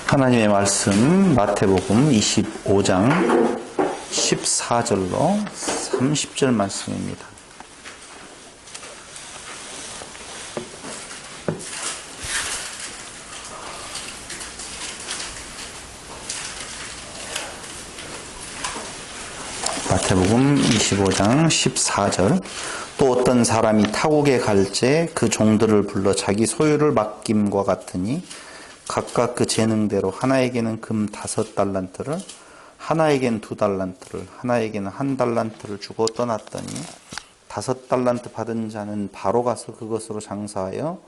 하나님의 말씀 마태복음 25장 14절로 30절 말씀입니다. 마태복음 25장 14절. 또 어떤 사람이 타국에 갈제 그 종들을 불러 자기 소유를 맡김과 같으니 각각 그 재능대로 하나에게는 금 5달란트를, 하나에게는 2달란트를, 하나에게는 1달란트를 주고 떠났더니 5달란트 받은 자는 바로 가서 그것으로 장사하여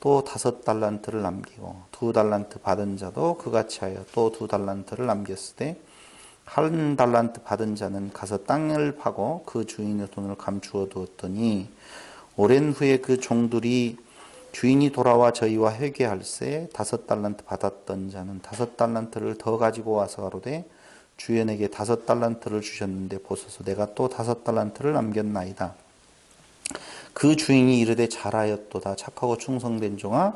또 5달란트를 남기고 2달란트 받은 자도 그같이 하여 또 2달란트를 남겼을 때 1달란트 받은 자는 가서 땅을 파고 그 주인의 돈을 감추어 두었더니 오랜 후에 그 종들이 주인이 돌아와 저희와 회개할세 5달란트 받았던 자는 5달란트를 더 가지고 와서 가로되 주인에게 5달란트를 주셨는데 보소서 내가 또 5달란트를 남겼나이다. 그 주인이 이르되 잘하였도다. 착하고 충성된 종아,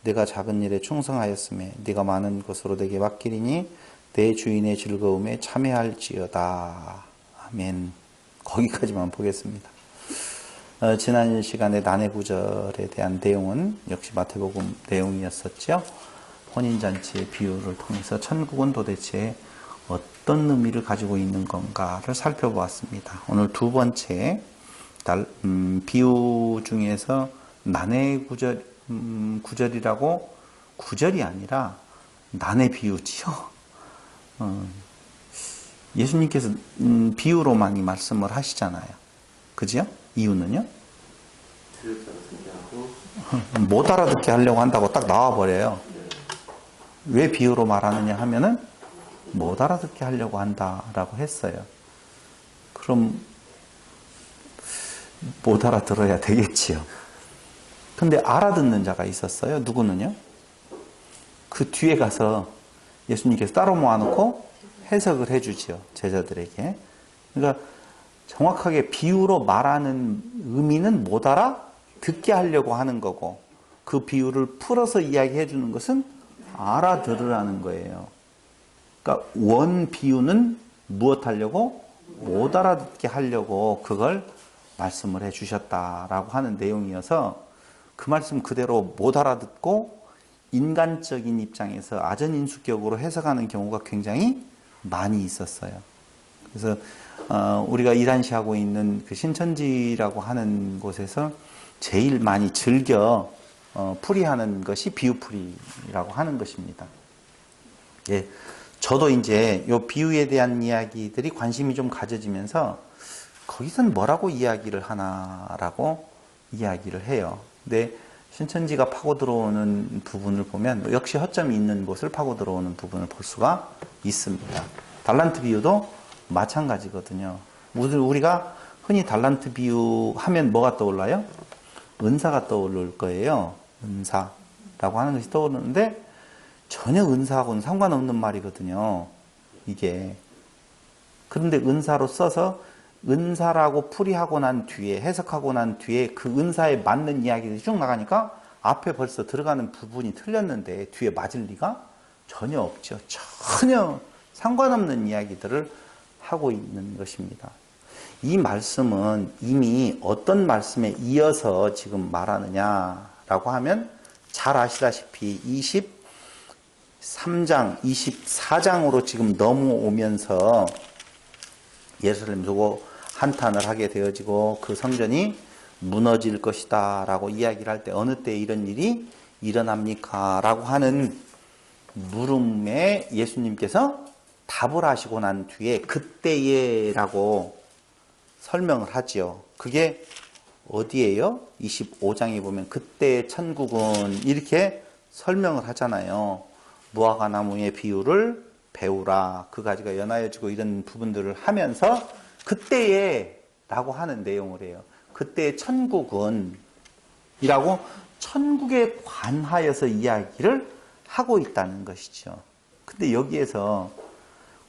내가 작은 일에 충성하였으며 네가 많은 것으로 내게 맡기리니 내 주인의 즐거움에 참여할지어다. 아멘. 거기까지만 보겠습니다. 지난 시간에 난해구절에 대한 내용은 역시 마태복음 내용이었었죠. 혼인잔치의 비유를 통해서 천국은 도대체 어떤 의미를 가지고 있는 건가를 살펴보았습니다. 오늘 두 번째 비유 중에서 난해구절, 구절이라고 구절이 아니라 난해 비유지요. 예수님께서 비유로 많이 말씀을 하시잖아요. 그죠? 이유는요? 못 알아듣게 하려고 한다고 딱 나와버려요. 왜 비유로 말하느냐 하면은 못 알아듣게 하려고 한다라고 했어요. 그럼 못 알아들어야 되겠지요. 근데 알아듣는 자가 있었어요. 누구는요? 그 뒤에 가서 예수님께서 따로 모아놓고 해석을 해주지요. 제자들에게. 그러니까 정확하게 비유로 말하는 의미는 못 알아듣게 하려고 하는 거고 그 비유를 풀어서 이야기해 주는 것은 알아들으라는 거예요. 그러니까 원 비유는 무엇 하려고? 못 알아듣게 하려고 그걸 말씀을 해 주셨다라고 하는 내용이어서 그 말씀 그대로 못 알아듣고 인간적인 입장에서 아전인수격으로 해석하는 경우가 굉장히 많이 있었어요. 그래서 우리가 일한시하고 있는 그 신천지라고 하는 곳에서 제일 많이 즐겨 풀이하는 것이 비유풀이라고 하는 것입니다. 예, 저도 이제 요 비유에 대한 이야기들이 관심이 좀 가져지면서 거기선 뭐라고 이야기를 하나라고 이야기를 해요. 근데 신천지가 파고 들어오는 부분을 보면 역시 허점이 있는 곳을 파고 들어오는 부분을 볼 수가 있습니다. 달란트 비유도 마찬가지거든요. 우리가 흔히 달란트 비유 하면 뭐가 떠올라요? 은사가 떠오를 거예요. 은사라고 하는 것이 떠오르는데 전혀 은사하고는 상관없는 말이거든요. 이게. 그런데 은사로 써서 은사라고 풀이하고 난 뒤에 해석하고 난 뒤에 그 은사에 맞는 이야기들이 쭉 나가니까 앞에 벌써 들어가는 부분이 틀렸는데 뒤에 맞을 리가 전혀 없죠. 전혀 상관없는 이야기들을 하고 있는 것입니다. 이 말씀은 이미 어떤 말씀에 이어서 지금 말하느냐라고 하면 잘 아시다시피 23장, 24장으로 지금 넘어오면서 예루살렘 두고 한탄을 하게 되어지고 그 성전이 무너질 것이다 라고 이야기를 할 때 어느 때 이런 일이 일어납니까? 라고 하는 물음에 예수님께서 답을 하시고 난 뒤에 그때에 라고 설명을 하지요. 그게 어디예요? 25장에 보면 그때의 천국은 이렇게 설명을 하잖아요. 무화과 나무의 비유를 배우라. 그 가지가 연하여지고 이런 부분들을 하면서 그때에 라고 하는 내용을 해요. 그때의 천국은 이라고 천국에 관하여서 이야기를 하고 있다는 것이죠. 근데 여기에서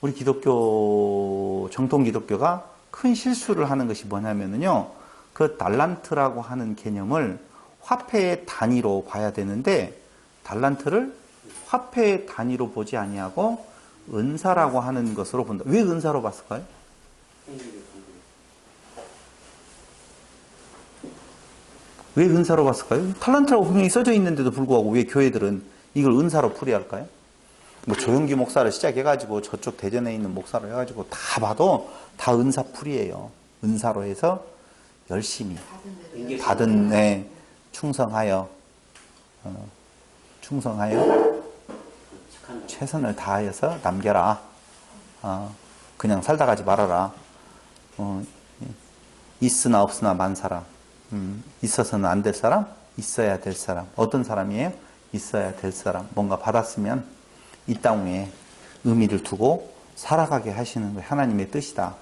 우리 기독교, 정통 기독교가 큰 실수를 하는 것이 뭐냐면요. 그 달란트라고 하는 개념을 화폐의 단위로 봐야 되는데 달란트를 화폐 단위로 보지 아니하고 은사라고 하는 것으로 본다. 왜 은사로 봤을까요? 왜 은사로 봤을까요? 탈란트라고 분명히 써져 있는데도 불구하고 왜 교회들은 이걸 은사로 풀이할까요? 뭐 조용기 목사를 시작해가지고 저쪽 대전에 있는 목사를 해가지고 다 봐도 다 은사 풀이에요. 은사로 해서 열심히 받은 충성하여 최선을 다하여서 남겨라. 그냥 살다 가지 말아라. 있으나 없으나 만사라. 있어서는 안 될 사람, 있어야 될 사람. 어떤 사람이에요? 있어야 될 사람. 뭔가 받았으면 이 땅 위에 의미를 두고 살아가게 하시는 게 하나님의 뜻이다.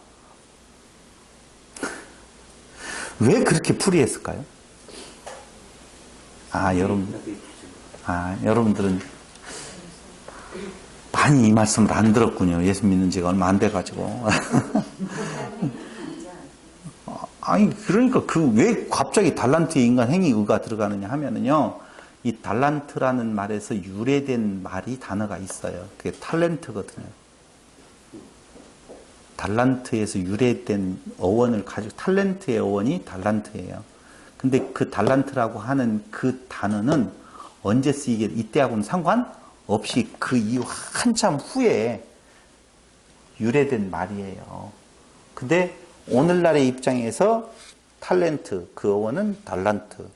왜 그렇게 풀이했을까요? 여러분들은 많이 이 말씀을 안 들었군요. 예수 믿는 지가 얼마 안 돼가지고. 그러니까 왜 갑자기 달란트에 인간 행위 의가 들어가느냐 하면은요, 이 달란트라는 말에서 유래된 단어가 있어요. 그게 탤런트거든요. 달란트에서 유래된 어원을 가지고, 탤런트의 어원이 달란트예요. 근데 그 달란트라고 하는 그 단어는 언제 쓰이게, 이때하고는 상관없이 그 이후 한참 후에 유래된 말이에요. 근데 오늘날의 입장에서 탤런트, 그 어원은 달란트.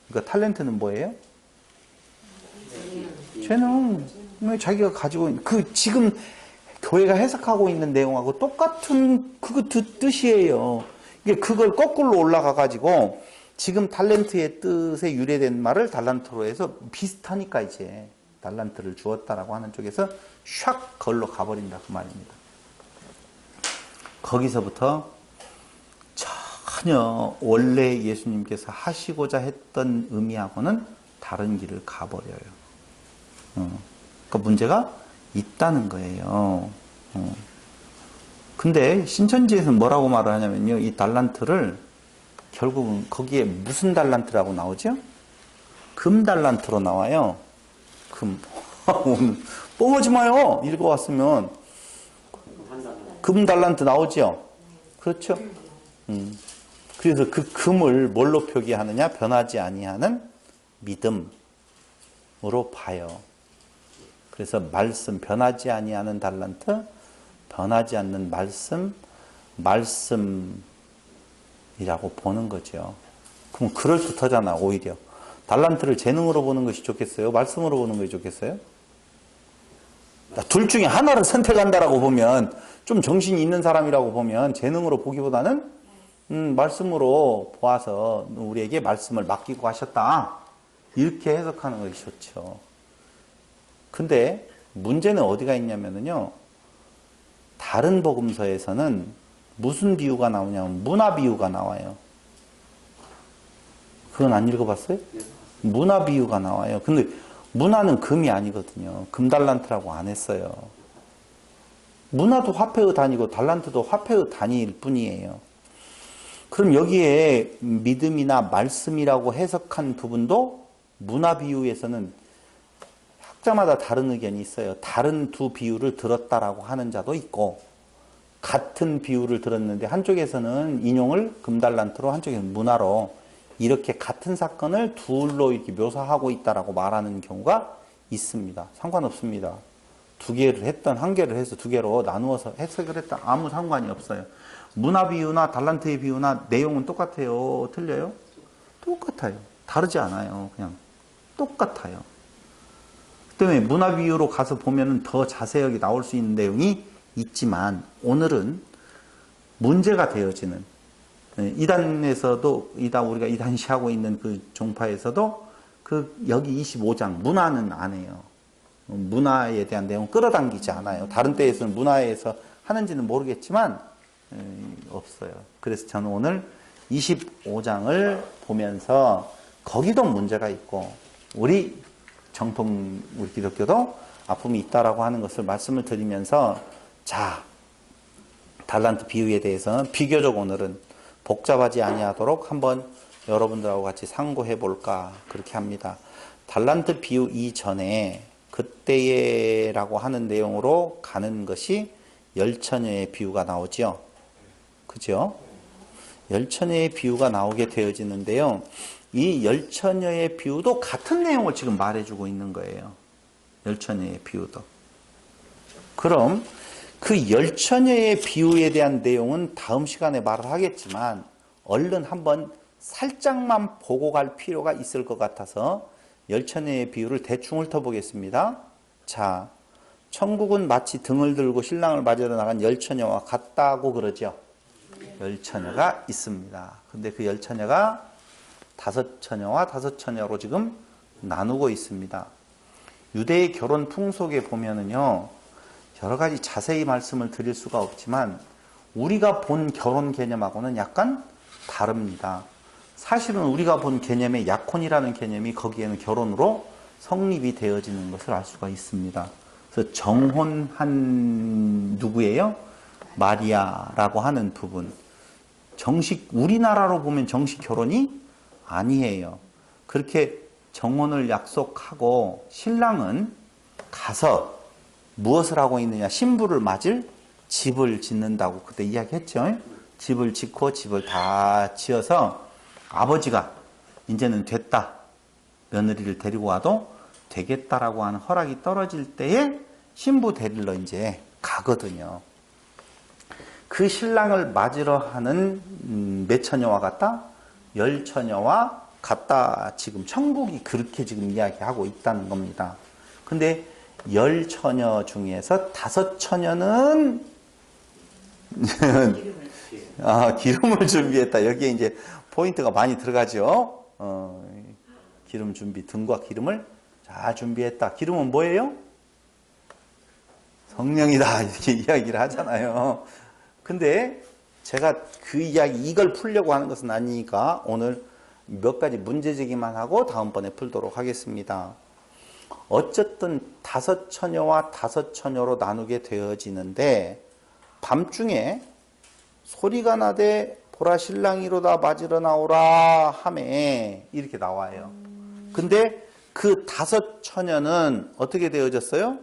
그러니까 탤런트는 뭐예요? 쟤는 자기가 가지고 있는, 지금 교회가 해석하고 있는 내용하고 똑같은 뜻이에요. 이게 그걸 거꾸로 올라가가지고 지금 탤런트의 뜻에 유래된 말을 달란트로 해서 비슷하니까 이제 달란트를 주었다라고 하는 쪽에서 샥 걸로 가버린다 그 말입니다. 거기서부터 전혀 원래 예수님께서 하시고자 했던 의미하고는 다른 길을 가버려요. 그러니까 문제가 있다는 거예요. 근데 신천지에서는 뭐라고 말을 하냐면요, 이 달란트를 결국은 거기에 무슨 달란트라고 나오죠? 금 달란트로 나와요. 금. 뻥하지 마요. 읽어왔으면 금 달란트 나오죠. 그렇죠? 그래서 그 금을 뭘로 표기하느냐? 변하지 아니하는 믿음으로 봐요. 그래서 말씀, 변하지 아니하는 달란트, 변하지 않는 말씀이라고 보는 거죠. 그럼 그럴듯하잖아, 오히려. 달란트를 재능으로 보는 것이 좋겠어요? 말씀으로 보는 것이 좋겠어요? 둘 중에 하나를 선택한다라고 보면, 좀 정신이 있는 사람이라고 보면 재능으로 보기보다는 말씀으로 보아서 우리에게 말씀을 맡기고 하셨다. 이렇게 해석하는 것이 좋죠. 근데 문제는 어디가 있냐면요, 다른 복음서에서는 무슨 비유가 나오냐면 문화 비유가 나와요. 그건 안 읽어봤어요? 문화 비유가 나와요. 근데 문화는 금이 아니거든요. 금 달란트라고 안 했어요. 문화도 화폐의 단위고 달란트도 화폐의 단위일 뿐이에요. 그럼 여기에 믿음이나 말씀이라고 해석한 부분도 문화 비유에서는 학자마다 다른 의견이 있어요. 다른 두 비유를 들었다라고 하는 자도 있고, 같은 비유를 들었는데 한쪽에서는 인용을 금달란트로, 한쪽에서는 문화로, 이렇게 같은 사건을 둘로 이렇게 묘사하고 있다라고 말하는 경우가 있습니다. 상관없습니다. 두 개를 했던, 한 개를 해서 두 개로 나누어서 해석을 했다. 아무 상관이 없어요. 문화 비유나 달란트의 비유나 내용은 똑같아요? 틀려요? 똑같아요. 다르지 않아요. 그냥 똑같아요. 그 때문에 문화 비유로 가서 보면 더 자세하게 나올 수 있는 내용이 있지만, 오늘은 문제가 되어지는, 이단에서도, 우리가 이단시하고 있는 그 종파에서도 여기 25장, 문화는 안 해요. 문화에 대한 내용 끌어당기지 않아요. 다른 때에서는 문화에서 하는지는 모르겠지만, 없어요. 그래서 저는 오늘 25장을 보면서 거기도 문제가 있고, 우리 기독교도 아픔이 있다라고 하는 것을 말씀을 드리면서, 자, 달란트 비유에 대해서는 비교적 오늘은 복잡하지 아니하도록 한번 여러분들하고 같이 상고해 볼까 그렇게 합니다. 달란트 비유 이전에 그때에라고 하는 내용으로 가는 것이 열처녀의 비유가 나오죠. 그죠? 열처녀의 비유가 나오게 되어지는데요. 이 열처녀의 비유도 같은 내용을 지금 말해주고 있는 거예요. 열처녀의 비유도. 그럼 그 열처녀의 비유에 대한 내용은 다음 시간에 말을 하겠지만 얼른 한번 살짝만 보고 갈 필요가 있을 것 같아서 열처녀의 비유를 대충 훑어보겠습니다. 자, 천국은 마치 등을 들고 신랑을 맞으러 나간 열처녀와 같다고 그러죠. 열처녀가 있습니다. 근데 그 열처녀가 5처녀와 5처녀로 지금 나누고 있습니다. 유대의 결혼 풍속에 보면은요, 여러 가지 자세히 말씀을 드릴 수가 없지만 우리가 본 결혼 개념하고는 약간 다릅니다. 사실은 우리가 본 개념의 약혼이라는 개념이 거기에는 결혼으로 성립이 되어지는 것을 알 수가 있습니다. 그래서 정혼한 누구예요? 마리아라고 하는 부분. 정식 우리나라로 보면 정식 결혼이 아니에요. 그렇게 정혼을 약속하고 신랑은 가서 무엇을 하고 있느냐? 신부를 맞을 집을 짓는다고 그때 이야기했죠. 집을 짓고 집을 다 지어서 아버지가 이제는 됐다. 며느리를 데리고 와도 되겠다라고 하는 허락이 떨어질 때에 신부 데리러 이제 가거든요. 그 신랑을 맞으러 하는 몇 처녀와 같다? 10처녀와 같다. 지금 천국이 그렇게 지금 이야기하고 있다는 겁니다. 근데 10처녀 중에서 5처녀는 기름을 준비했다. 여기에 이제 포인트가 많이 들어가죠. 기름 준비, 등과 기름을 잘 준비했다. 기름은 뭐예요? 성령이다. 이렇게 이야기를 하잖아요. 근데 제가 그 이야기, 이걸 풀려고 하는 것은 아니니까 오늘 몇 가지 문제 제기만 하고 다음번에 풀도록 하겠습니다. 어쨌든 5처녀와 5처녀로 나누게 되어지는데 밤중에 소리가 나되 보라 신랑이로다 맞으러 나오라 하매 이렇게 나와요. 근데 그 5처녀는 어떻게 되어졌어요?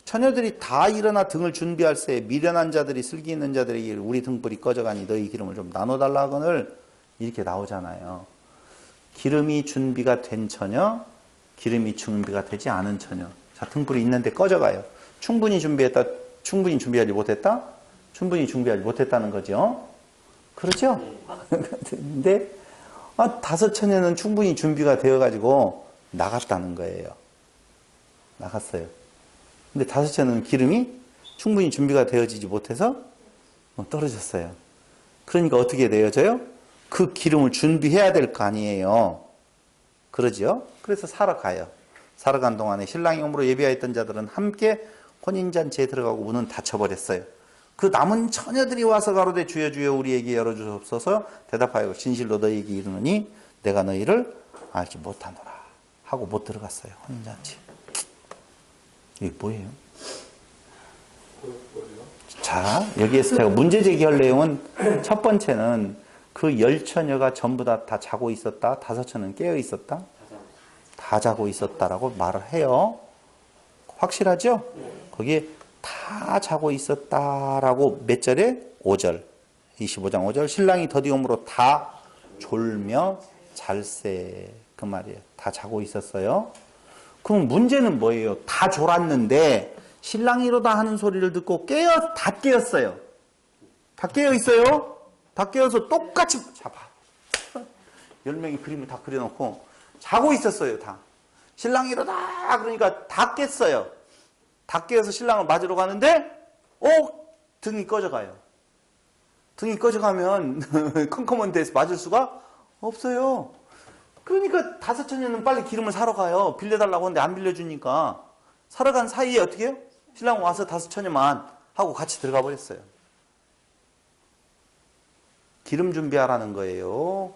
처녀들이 다 일어나 등을 준비할새 미련한 자들이 슬기 있는 자들에게 우리 등불이 꺼져가니 너희 기름을 좀 나눠달라 하거늘 이렇게 나오잖아요. 기름이 준비가 된 처녀, 기름이 준비가 되지 않은 처녀. 자, 등불이 있는데 꺼져가요. 충분히 준비했다, 충분히 준비하지 못했다? 충분히 준비하지 못했다는 거죠. 그렇죠? 근데 5처녀는 충분히 준비가 되어가지고 나갔다는 거예요. 나갔어요. 근데 5처녀는 기름이 충분히 준비가 되어지지 못해서 떨어졌어요. 그러니까 어떻게 되어져요? 그 기름을 준비해야 될 거 아니에요. 그러죠? 그래서 사러 가요. 사러 간 동안에 신랑이 오므로 예비하였던 자들은 함께 혼인잔치에 들어가고 문은 닫혀버렸어요. 그 남은 처녀들이 와서 가로되 주여 주여 우리에게 열어주옵소서 대답하여 진실로 너희에게 이르노니 내가 너희를 알지 못하노라 하고 못 들어갔어요. 혼인잔치. 이게 뭐예요? 자, 여기에서 제가 문제 제기할 내용은 첫 번째는 그 10처녀가 전부 다 자고 있었다. 5처녀는 깨어 있었다. 다 자고 있었다라고 말을 해요. 확실하죠? 거기에 다 자고 있었다라고 몇 절에? 5절. 25장 5절. 신랑이 더디옴으로 다 졸며 잘세. 그 말이에요. 다 자고 있었어요. 그럼 문제는 뭐예요? 다 졸았는데 신랑이로다 하는 소리를 듣고 다 깨었어요. 다 깨어 있어요. 다 깨어서 똑같이 잡아. 10명이 그림을 다 그려놓고 자고 있었어요. 다. 신랑이로다 그러니까 다 깼어요. 다 깨어서 신랑을 맞으러 가는데 등이 꺼져가요. 등이 꺼져가면 컴컴한 데서 맞을 수가 없어요. 그러니까 5처녀는 빨리 기름을 사러 가요. 빌려달라고 하는데 안 빌려주니까. 사러 간 사이에 어떻게 해요? 신랑 와서 5처녀만 하고 같이 들어가 버렸어요. 기름 준비하라는 거예요.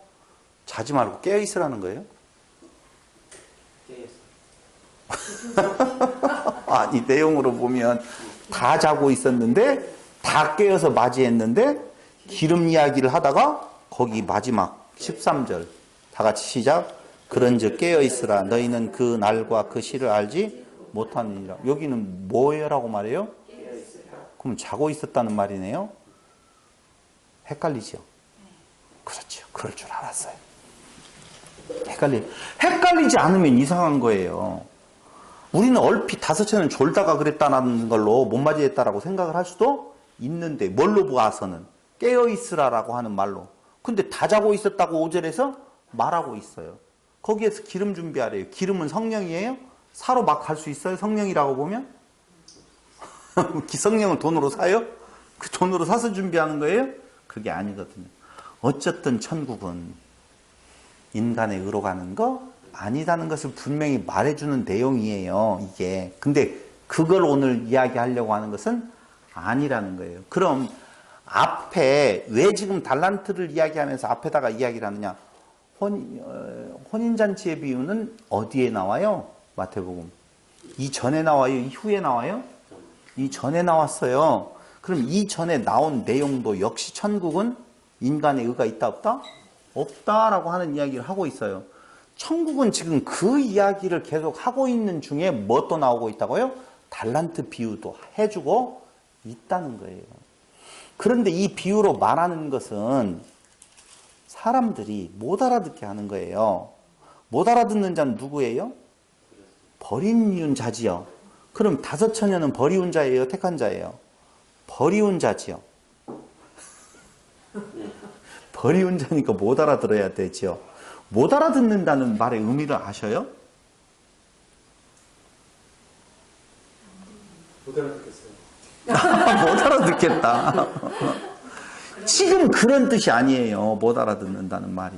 자지 말고 깨어 있으라는 거예요. 아니, 내용으로 보면 다 자고 있었는데 다 깨어서 맞이했는데 기름 이야기를 하다가 거기 마지막 13절 다 같이 시작. 그런즉 깨어 있으라. 너희는 그 날과 그 시를 알지 못하는 일이라. 여기는 뭐예요라고 말해요? 그럼 자고 있었다는 말이네요? 헷갈리죠? 그렇죠. 그럴 줄 알았어요. 헷갈리지 않으면 이상한 거예요. 우리는 얼핏 다섯째는 졸다가 그랬다는 걸로 못 맞이했다라고 생각을 할 수도 있는데, 뭘로 보아서는 깨어있으라라고 하는 말로. 근데 다 자고 있었다고 5절에서 말하고 있어요. 거기에서 기름 준비하래요. 기름은 성령이에요? 사로 막 갈 수 있어요? 성령이라고 보면? 성령을 돈으로 사요? 그 돈으로 사서 준비하는 거예요? 그게 아니거든요. 어쨌든 천국은 인간의 의로 가는 거 아니다는 것을 분명히 말해주는 내용이에요, 이게. 근데 그걸 오늘 이야기하려고 하는 것은 아니라는 거예요. 그럼 앞에 왜 지금 달란트를 이야기하면서 앞에다가 이야기를 하느냐? 혼인잔치의 비유는 어디에 나와요? 마태복음. 이전에 나와요? 이후에 나와요? 이전에 나왔어요. 그럼 이전에 나온 내용도 역시 천국은 인간의 의가 있다 없다? 없다라고 하는 이야기를 하고 있어요. 천국은 지금 그 이야기를 계속 하고 있는 중에 뭐 또 나오고 있다고요? 달란트 비유도 해주고 있다는 거예요. 그런데 이 비유로 말하는 것은 사람들이 못 알아듣게 하는 거예요. 못 알아듣는 자는 누구예요? 버린 자지요. 그럼 다섯 처녀는 버리운 자예요? 택한 자예요? 버리운 자지요. 버리운 자니까 못 알아들어야 되지요. 못 알아듣는다는 말의 의미를 아셔요? 못 알아듣겠어요. 못 알아듣겠다. 지금 그런 뜻이 아니에요. 못 알아듣는다는 말이.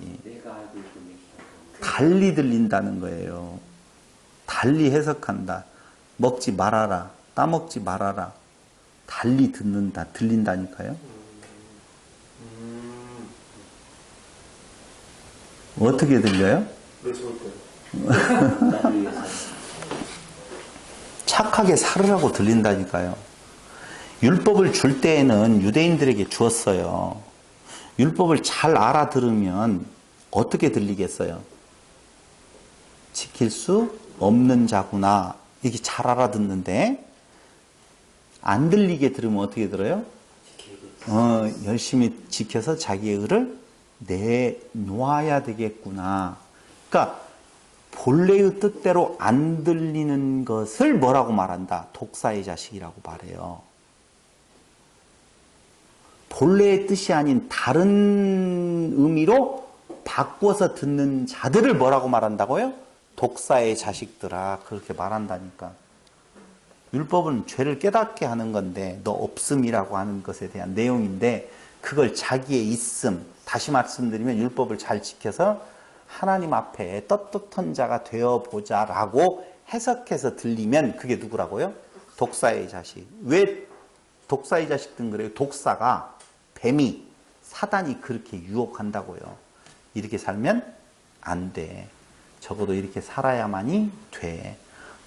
달리 들린다는 거예요. 달리 해석한다. 먹지 말아라. 따먹지 말아라. 달리 듣는다. 들린다니까요. 어떻게 들려요? 왜 좋을 때? 착하게 살으라고 들린다니까요. 율법을 줄 때에는 유대인들에게 주었어요. 율법을 잘 알아들으면 어떻게 들리겠어요? 지킬 수 없는 자구나. 이게 잘 알아듣는데 안 들리게 들으면 어떻게 들어요? 열심히 지켜서 자기의 의를 내놓아야 되겠구나. 그러니까 본래의 뜻대로 안 들리는 것을 뭐라고 말한다? 독사의 자식이라고 말해요. 본래의 뜻이 아닌 다른 의미로 바꿔서 듣는 자들을 뭐라고 말한다고요? 독사의 자식들아. 그렇게 말한다니까. 율법은 죄를 깨닫게 하는 건데 너 없음이라고 하는 것에 대한 내용인데 그걸 자기의 있음, 다시 말씀드리면 율법을 잘 지켜서 하나님 앞에 떳떳한 자가 되어보자 라고 해석해서 들리면 그게 누구라고요? 독사의 자식. 왜 독사의 자식들은 그래요? 독사가, 뱀이, 사단이 그렇게 유혹한다고요. 이렇게 살면 안 돼. 적어도 이렇게 살아야만이 돼.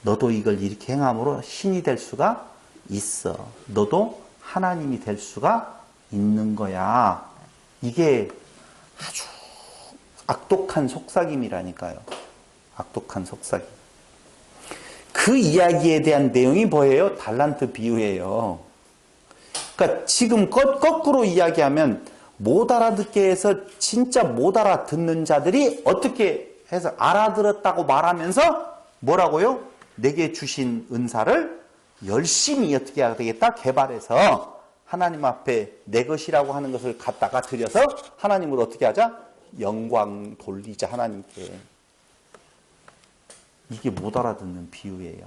너도 이걸 이렇게 행함으로 신이 될 수가 있어. 너도 하나님이 될 수가 있는 거야. 이게 아주 악독한 속삭임이라니까요. 악독한 속삭임. 그 이야기에 대한 내용이 뭐예요? 달란트 비유예요. 그러니까 지금 거꾸로 이야기하면 못 알아듣게 해서 진짜 못 알아듣는 자들이 어떻게 해서 알아들었다고 말하면서 뭐라고요? 내게 주신 은사를 열심히 어떻게 해야 되겠다? 개발해서 하나님 앞에 내 것이라고 하는 것을 갖다가 드려서 하나님을 어떻게 하자? 영광 돌리자 하나님께. 이게 못 알아듣는 비유예요.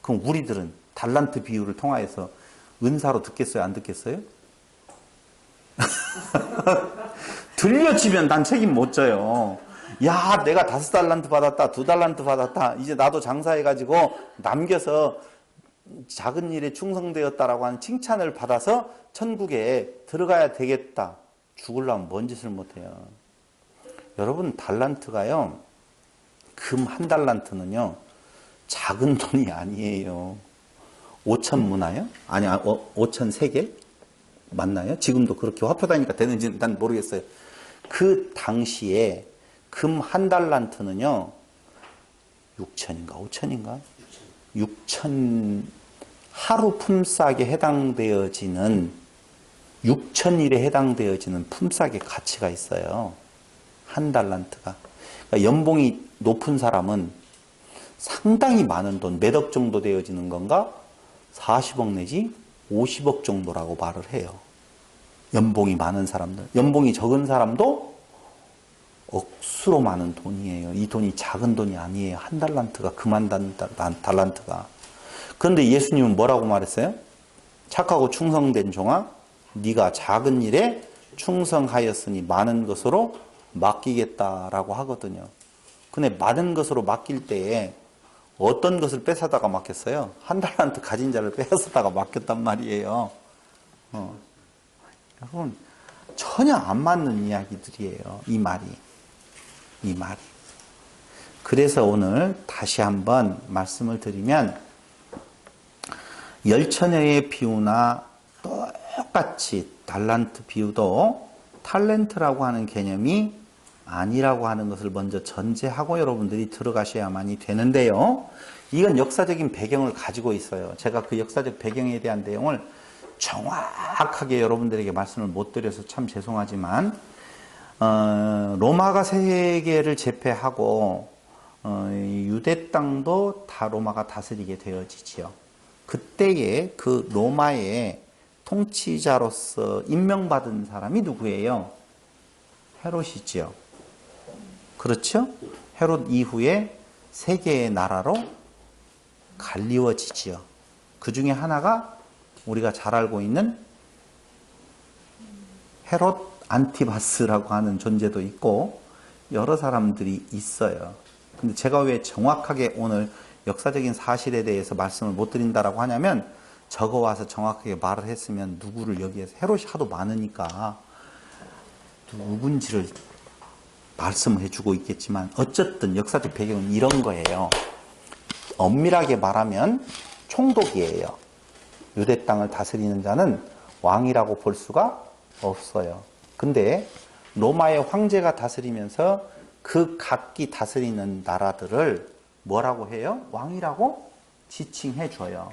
그럼 우리들은 달란트 비유를 통하여서 은사로 듣겠어요? 안 듣겠어요? 들려지면 난 책임 못 져요. 야, 내가 5달란트 받았다, 2달란트 받았다. 이제 나도 장사해가지고 남겨서 작은 일에 충성되었다라고 하는 칭찬을 받아서 천국에 들어가야 되겠다. 죽으려면 뭔 짓을 못해요. 여러분, 달란트가요, 금 1달란트는요, 작은 돈이 아니에요. 5천 문화요? 아니, 5천 세겔? 맞나요? 지금도 그렇게 화표 다니까 되는지는 난 모르겠어요. 그 당시에 금 1달란트는요, 6천인가 5천인가? 6천 하루 품삯에 해당되어지는 6천일에 해당되어지는 품삯의 가치가 있어요. 한 달란트가. 그러니까 연봉이 높은 사람은 상당히 많은 돈, 몇 억 정도 되어지는 건가? 40억 내지 50억 정도라고 말을 해요. 연봉이 많은 사람들. 연봉이 적은 사람도 억수로 많은 돈이에요. 이 돈이 작은 돈이 아니에요. 한 달란트가, 그만 달란트가. 그런데 예수님은 뭐라고 말했어요? 착하고 충성된 종아, 네가 작은 일에 충성하였으니 많은 것으로 맡기겠다라고 하거든요. 근데 많은 것으로 맡길 때에 어떤 것을 뺏어다가 맡겼어요? 한 달란트 가진 자를 뺏어다가 맡겼단 말이에요. 여러분, 전혀 안 맞는 이야기들이에요. 이 말이. 그래서 오늘 다시 한번 말씀을 드리면, 열처녀의 비유나 똑같이 달란트 비유도 탤런트라고 하는 개념이 아니라고 하는 것을 먼저 전제하고 여러분들이 들어가셔야만이 되는데요. 이건 역사적인 배경을 가지고 있어요. 제가 그 역사적 배경에 대한 내용을 정확하게 여러분들에게 말씀을 못 드려서 참 죄송하지만, 로마가 세계를 제패하고 유대 땅도 다 로마가 다스리게 되어지지요. 그때에 그 로마의 통치자로서 임명받은 사람이 누구예요? 헤롯이지요. 그렇죠? 헤롯 이후에 세 개의 나라로 갈리워지지요. 그 중에 하나가 우리가 잘 알고 있는 헤롯 안티바스라고 하는 존재도 있고 여러 사람들이 있어요. 근데 제가 왜 정확하게 오늘 역사적인 사실에 대해서 말씀을 못 드린다라고 하냐면, 적어 와서 정확하게 말을 했으면 누구를 여기에서 헤롯이 하도 많으니까 누군지를 말씀해 주고 있겠지만, 어쨌든 역사적 배경은 이런 거예요. 엄밀하게 말하면 총독이에요. 유대 땅을 다스리는 자는 왕이라고 볼 수가 없어요. 근데 로마의 황제가 다스리면서 그 각기 다스리는 나라들을 뭐라고 해요? 왕이라고 지칭해 줘요.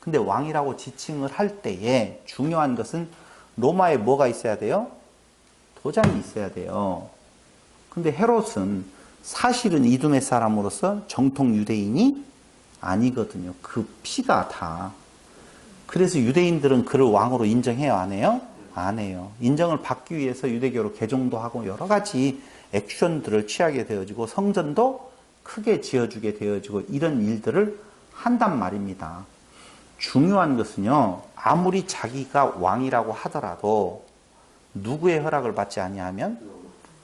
근데 왕이라고 지칭을 할 때에 중요한 것은 로마에 뭐가 있어야 돼요? 도장이 있어야 돼요. 근데 헤롯은 사실은 이두메 사람으로서 정통 유대인이 아니거든요. 그 피가 다. 그래서 유대인들은 그를 왕으로 인정해요? 안 해요? 안 해요. 인정을 받기 위해서 유대교로 개종도 하고 여러 가지 액션들을 취하게 되어지고 성전도 크게 지어주게 되어지고 이런 일들을 한단 말입니다. 중요한 것은요, 아무리 자기가 왕이라고 하더라도 누구의 허락을 받지 아니하면,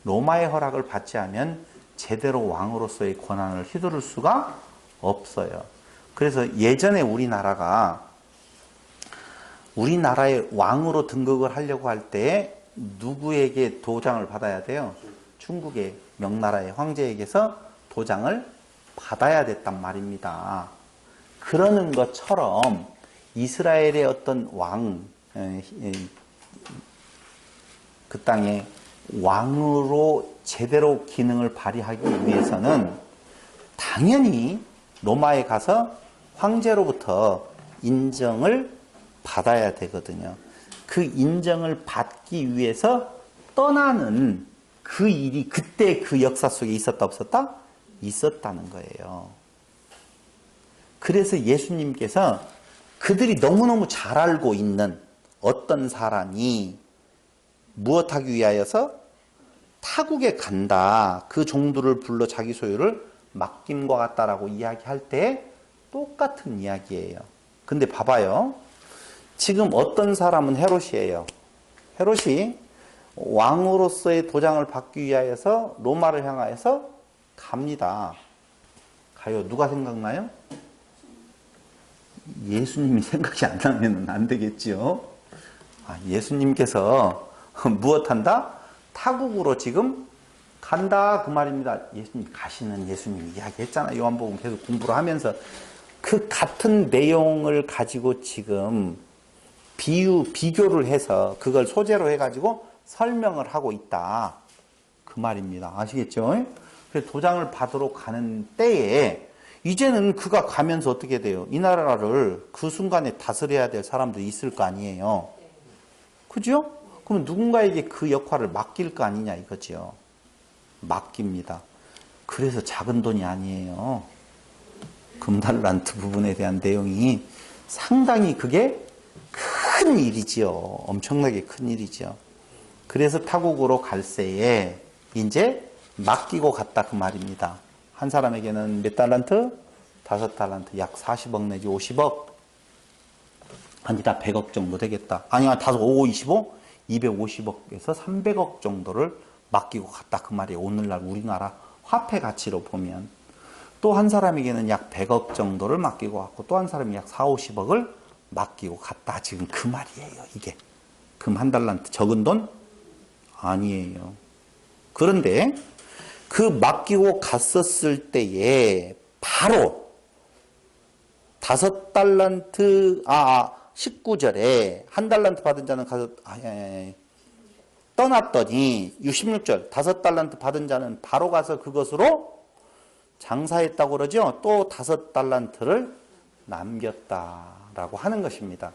로마의 허락을 받지 않으면 제대로 왕으로서의 권한을 휘두를 수가 없어요. 그래서 예전에 우리나라의 왕으로 등극을 하려고 할 때 누구에게 도장을 받아야 돼요? 중국의 명나라의 황제에게서 도장을 받아야 됐단 말입니다. 그러는 것처럼 이스라엘의 어떤 왕, 그 땅에 왕으로 제대로 기능을 발휘하기 위해서는 당연히 로마에 가서 황제로부터 인정을 받아야 되거든요. 그 인정을 받기 위해서 떠나는 그 일이 그때 그 역사 속에 있었다 없었다? 있었다는 거예요. 그래서 예수님께서 그들이 너무너무 잘 알고 있는 어떤 사람이 무엇하기 위하여서 타국에 간다. 그 종들을 불러 자기 소유를 맡김과 같다라고 이야기할 때 똑같은 이야기예요. 근데 봐봐요. 지금 어떤 사람은 헤롯이에요. 헤롯이 왕으로서의 도장을 받기 위하여서 로마를 향하여서 갑니다. 가요. 누가 생각나요? 예수님이 생각이 안 나면 안 되겠지요. 예수님께서 무엇한다? 타국으로 지금 간다 그 말입니다. 예수님 가시는 예수님 이야기했잖아요. 요한복음 계속 공부를 하면서 그 같은 내용을 가지고 지금 비교를 해서 그걸 소재로 해가지고 설명을 하고 있다 그 말입니다. 아시겠죠? 그래서 도장을 받으러 가는 때에 이제는 그가 가면서 어떻게 돼요? 이 나라를 그 순간에 다스려야 될 사람들이 있을 거 아니에요. 그죠? 그럼 누군가에게 그 역할을 맡길 거 아니냐 이거죠. 맡깁니다. 그래서 작은 돈이 아니에요. 금달란트 부분에 대한 내용이 상당히 그게 큰 일이지요. 엄청나게 큰 일이죠. 그래서 타국으로 갈 새에 이제 맡기고 갔다 그 말입니다. 한 사람에게는 몇 달란트? 5달란트, 약 40억 내지 50억. 아니다, 100억 정도 되겠다. 아니야, 5, 25? 250억에서 300억 정도를 맡기고 갔다 그 말이에요. 오늘날 우리나라 화폐 가치로 보면. 또 한 사람에게는 약 100억 정도를 맡기고 갔고, 또 한 사람이 약 4, 50억을 맡기고 갔다. 지금 그 말이에요, 이게. 금 한 달란트, 적은 돈? 아니에요. 그런데 그 맡기고 갔었을 때에 바로 5달란트, 19절에 한 달란트 받은 자는 가서, 떠났더니 66절 5달란트 받은 자는 바로 가서 그것으로 장사했다고 그러죠. 또 5달란트를 남겼다라고 하는 것입니다.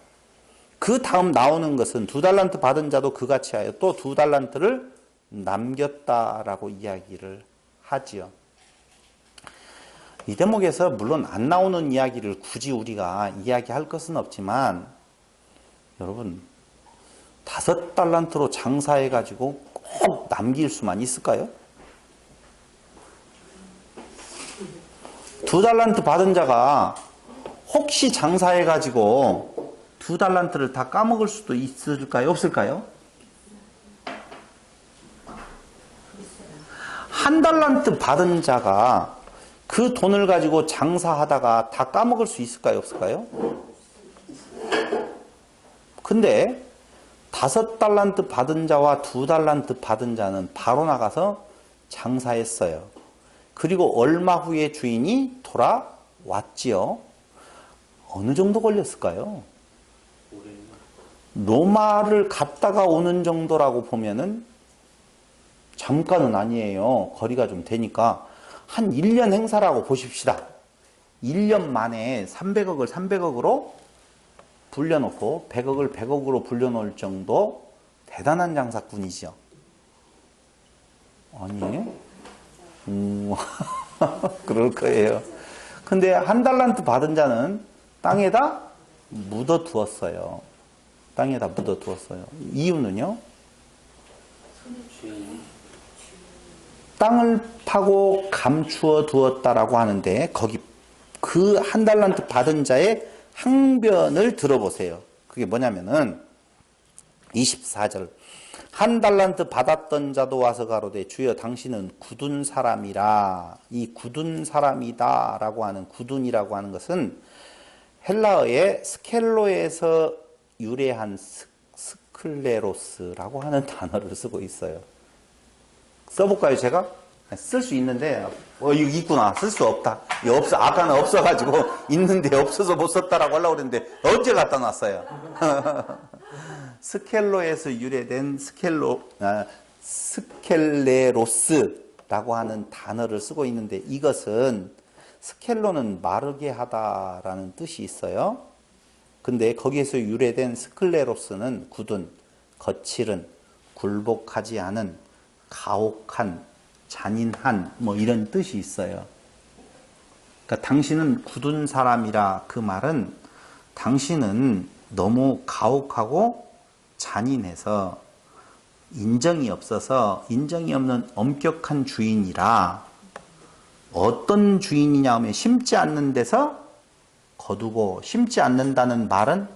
그 다음 나오는 것은 2달란트 받은 자도 그같이 하여 또 2달란트를 남겼다라고 이야기를 하지요. 이 대목에서 물론 안 나오는 이야기를 굳이 우리가 이야기할 것은 없지만 여러분 5달란트로 장사해가지고 꼭 남길 수만 있을까요? 2달란트 받은 자가 혹시 장사해가지고 2달란트를 다 까먹을 수도 있을까요? 없을까요? 1달란트 받은 자가 그 돈을 가지고 장사하다가 다 까먹을 수 있을까요? 없을까요? 근데 5달란트 받은 자와 2달란트 받은 자는 바로 나가서 장사했어요. 그리고 얼마 후에 주인이 돌아왔지요. 어느 정도 걸렸을까요? 로마를 갔다가 오는 정도라고 보면은 잠깐은 아니에요. 거리가 좀 되니까 한 1년 행사라고 보십시다. 1년 만에 300억을 300억으로 불려놓고 100억을 100억으로 불려놓을 정도 대단한 장사꾼이죠. 아니, 그럴 거예요. 근데 1달란트 받은 자는 땅에다 묻어두었어요. 땅에다 묻어두었어요. 이유는요? 땅을 파고 감추어 두었다라고 하는데 거기 그 1달란트 받은 자의 항변을 들어보세요. 그게 뭐냐면은 24절 1달란트 받았던 자도 와서 가로되 주여 당신은 굳은 사람이라. 이 굳은 사람이다 라고 하는 굳은이라고 하는 것은 헬라어의 스켈로에서 유래한 스클레로스라고 하는 단어를 쓰고 있어요. 써볼까요, 제가? 쓸 수 있는데, 이거 있구나. 쓸 수 없다. 이거 없어. 아까는 없어가지고, 있는데 없어서 못 썼다라고 하려고 그랬는데, 언제 갖다 놨어요? 스켈로에서 유래된 스켈레로스라고 하는 단어를 쓰고 있는데, 이것은, 스켈로는 마르게 하다라는 뜻이 있어요. 근데 거기에서 유래된 스클레로스는 굳은, 거칠은, 굴복하지 않은, 가혹한, 잔인한 뭐 이런 뜻이 있어요. 그러니까 당신은 굳은 사람이라 그 말은 당신은 너무 가혹하고 잔인해서 인정이 없어서 인정이 없는 엄격한 주인이라 어떤 주인이냐 하면 심지 않는 데서 거두고 심지 않는다는 말은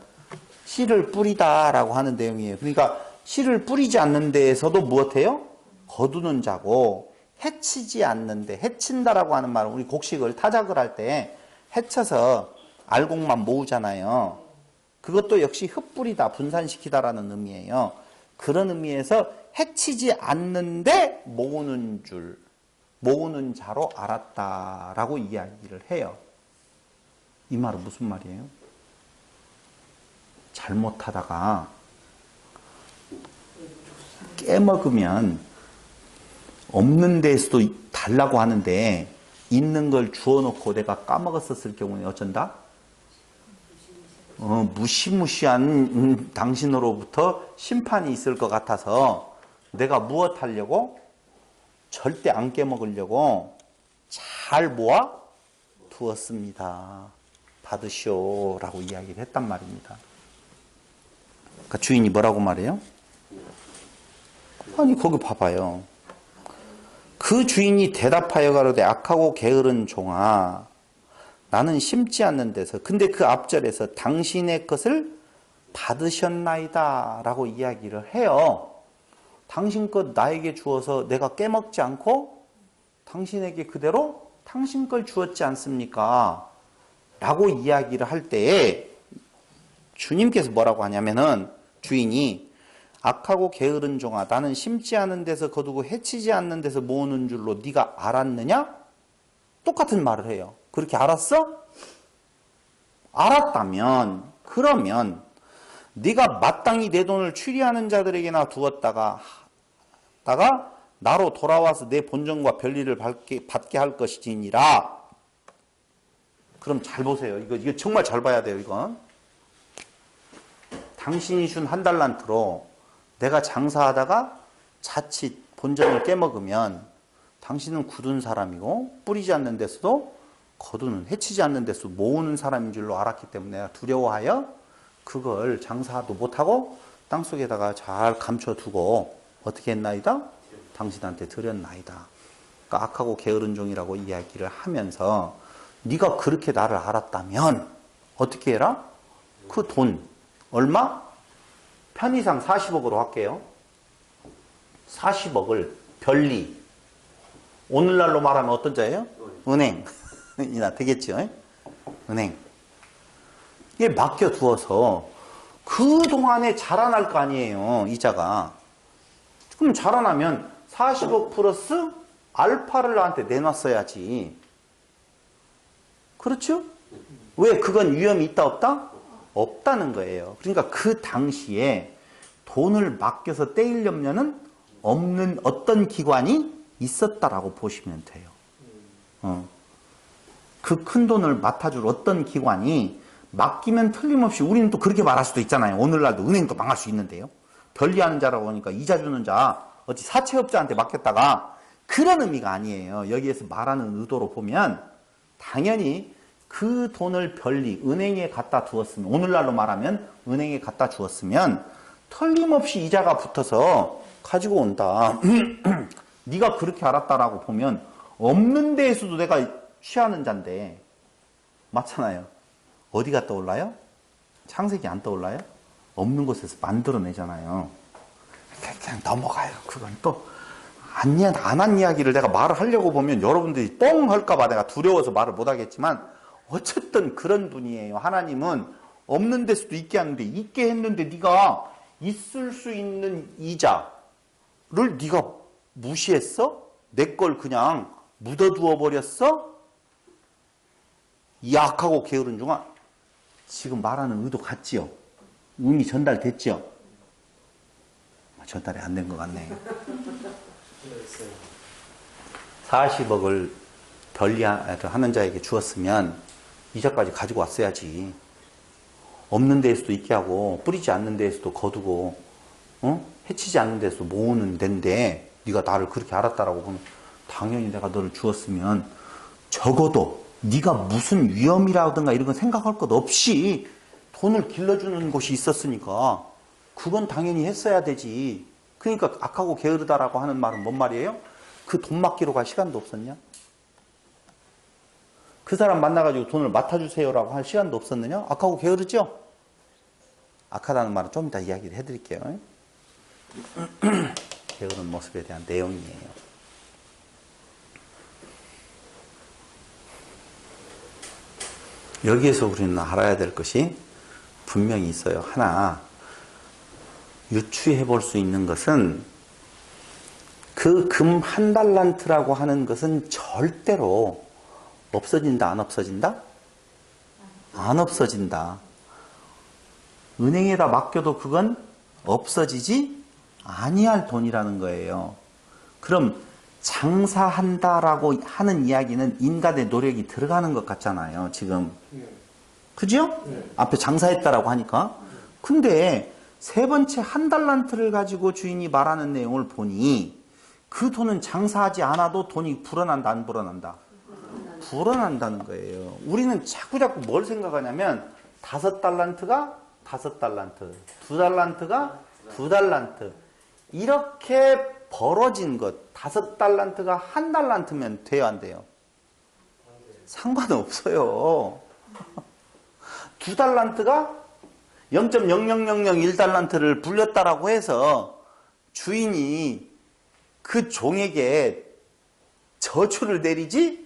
씨를 뿌리다라고 하는 내용이에요. 그러니까 씨를 뿌리지 않는 데에서도 무엇해요? 거두는 자고 해치지 않는데 해친다라고 하는 말은 우리 곡식을 타작을 할 때 해쳐서 알곡만 모으잖아요. 그것도 역시 흩뿌리다, 분산시키다라는 의미예요. 그런 의미에서 해치지 않는데 모으는 줄, 모으는 자로 알았다라고 이야기를 해요. 이 말은 무슨 말이에요? 잘못하다가 깨먹으면 없는 데에서도 달라고 하는데 있는 걸 주워놓고 내가 까먹었었을 경우에 어쩐다? 무시무시한 당신으로부터 심판이 있을 것 같아서 내가 무엇 하려고? 절대 안 깨먹으려고 잘 모아 두었습니다. 받으시오 라고 이야기를 했단 말입니다. 그러니까 주인이 뭐라고 말해요? 아니 거기 봐봐요. 그 주인이 대답하여 가로되 악하고 게으른 종아 나는 심지 않는 데서 근데 그 앞절에서 당신의 것을 받으셨나이다 라고 이야기를 해요. 당신 것 나에게 주어서 내가 깨먹지 않고 당신에게 그대로 당신 걸 주었지 않습니까? 라고 이야기를 할 때에 주님께서 뭐라고 하냐면은 주인이 악하고 게으른 종아 나는 심지 않은 데서 거두고 해치지 않는 데서 모으는 줄로 네가 알았느냐? 똑같은 말을 해요. 그렇게 알았어? 알았다면 그러면 네가 마땅히 내 돈을 추리하는 자들에게나 두었다가 나로 돌아와서 내 본전과 별일을 받게 할 것이니라. 그럼 잘 보세요. 이거 정말 잘 봐야 돼요. 이건 당신이 준 한 달란트로 내가 장사하다가 자칫 본전을 깨먹으면 당신은 굳은 사람이고 뿌리지 않는 데서도 거두는 해치지 않는 데서 모으는 사람인 줄로 알았기 때문에 내가 두려워하여 그걸 장사도 못하고 땅속에다가 잘 감춰두고 어떻게 했나이다? 당신한테 드렸나이다. 그러니까 악하고 게으른 종이라고 이야기를 하면서 네가 그렇게 나를 알았다면 어떻게 해라? 그 돈 얼마? 편의상 40억으로 할게요. 40억을 별리 오늘날로 말하면 어떤 자예요? 은행이나 되겠죠. 은행 이게 맡겨두어서 그동안에 자라날 거 아니에요. 이자가. 그럼 자라나면 40억 플러스 알파를 나한테 내놨어야지. 그렇죠? 왜? 그건 위험이 있다 없다? 없다는 거예요. 그러니까 그 당시에 돈을 맡겨서 떼일 염려는 없는 어떤 기관이 있었다라고 보시면 돼요. 그 큰 돈을 맡아줄 어떤 기관이 맡기면 틀림없이 우리는 또 그렇게 말할 수도 있잖아요. 오늘날도 은행도 망할 수 있는데요. 별리하는 자라고 하니까 이자 주는 자 어찌 사채업자한테 맡겼다가 그런 의미가 아니에요. 여기에서 말하는 의도로 보면 당연히 그 돈을 별리 은행에 갖다 두었으면 오늘날로 말하면 은행에 갖다 주었으면 틀림없이 이자가 붙어서 가지고 온다. 네가 그렇게 알았다라고 보면 없는 데에서도 내가 취하는 잔데 맞잖아요. 어디가 떠올라요? 창세기 안 떠올라요? 없는 곳에서 만들어내잖아요. 그냥 넘어가요. 그건 또 안 한 이야기를 내가 말을 하려고 보면 여러분들이 뻥 할까봐 내가 두려워서 말을 못하겠지만 어쨌든 그런 분이에요. 하나님은 없는 데서도 있게 하는데 있게 했는데 네가 있을 수 있는 이자를 네가 무시했어? 내 걸 그냥 묻어두어 버렸어? 이 악하고 게으른 중아 지금 말하는 의도 같지요? 이미 전달됐죠? 전달이 안 된 것 같네요. 40억을 별리하는 자에게 주었으면 이자까지 가지고 왔어야지. 없는 데에서도 있게 하고 뿌리지 않는 데에서도 거두고 해치지 않는 데서도 모으는 데인데 네가 나를 그렇게 알았다라고 보면 당연히 내가 너를 주었으면 적어도 네가 무슨 위험이라든가 이런 건 생각할 것 없이 돈을 길러주는 곳이 있었으니까 그건 당연히 했어야 되지. 그러니까 악하고 게으르다라고 하는 말은 뭔 말이에요? 그 돈 맡기러 갈 시간도 없었냐? 그 사람 만나가지고 돈을 맡아주세요라고 할 시간도 없었느냐? 악하고 게으르죠? 악하다는 말은 좀 이따 이야기를 해드릴게요. 게으른 모습에 대한 내용이에요. 여기에서 우리는 알아야 될 것이 분명히 있어요. 하나, 유추해 볼 수 있는 것은 그 금 한 달란트라고 하는 것은 절대로 없어진다, 안 없어진다? 안 없어진다. 은행에다 맡겨도 그건 없어지지 아니할 돈이라는 거예요. 그럼 장사한다라고 하는 이야기는 인간의 노력이 들어가는 것 같잖아요, 지금. 그죠? 앞에 장사했다라고 하니까. 근데 세 번째 한 달란트를 가지고 주인이 말하는 내용을 보니 그 돈은 장사하지 않아도 돈이 불어난다, 안 불어난다? 불어난다는 거예요. 우리는 자꾸자꾸 뭘 생각하냐면 5달란트가 5달란트, 2달란트가 2달란트 이렇게 벌어진 것 5달란트가 1달란트면 돼요, 안 돼요? 상관없어요. 2달란트가 0.00001달란트를 불렸다라고 해서 주인이 그 종에게 저주를 내리지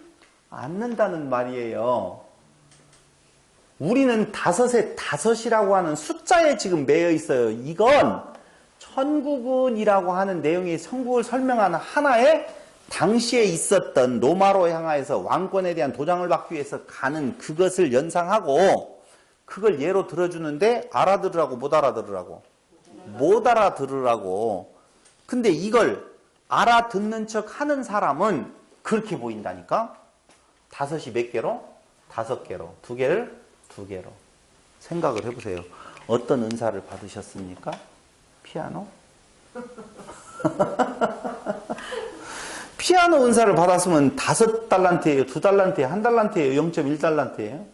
않는다는 말이에요. 우리는 5에 5이라고 하는 숫자에 지금 매여 있어요. 이건 천국은이라고 하는 내용이 천국을 설명하는 하나의 당시에 있었던 로마로 향하여서 왕권에 대한 도장을 받기 위해서 가는 그것을 연상하고 그걸 예로 들어주는데 알아들으라고 못 알아들으라고? 못 알아들으라고. 근데 이걸 알아듣는 척 하는 사람은 그렇게 보인다니까? 5이 몇 개로? 5개로. 2개를? 2개로. 생각을 해보세요. 어떤 은사를 받으셨습니까? 피아노? 피아노 은사를 받았으면 5달란트예요? 2달란트예요? 1달란트예요? 0.1달란트예요?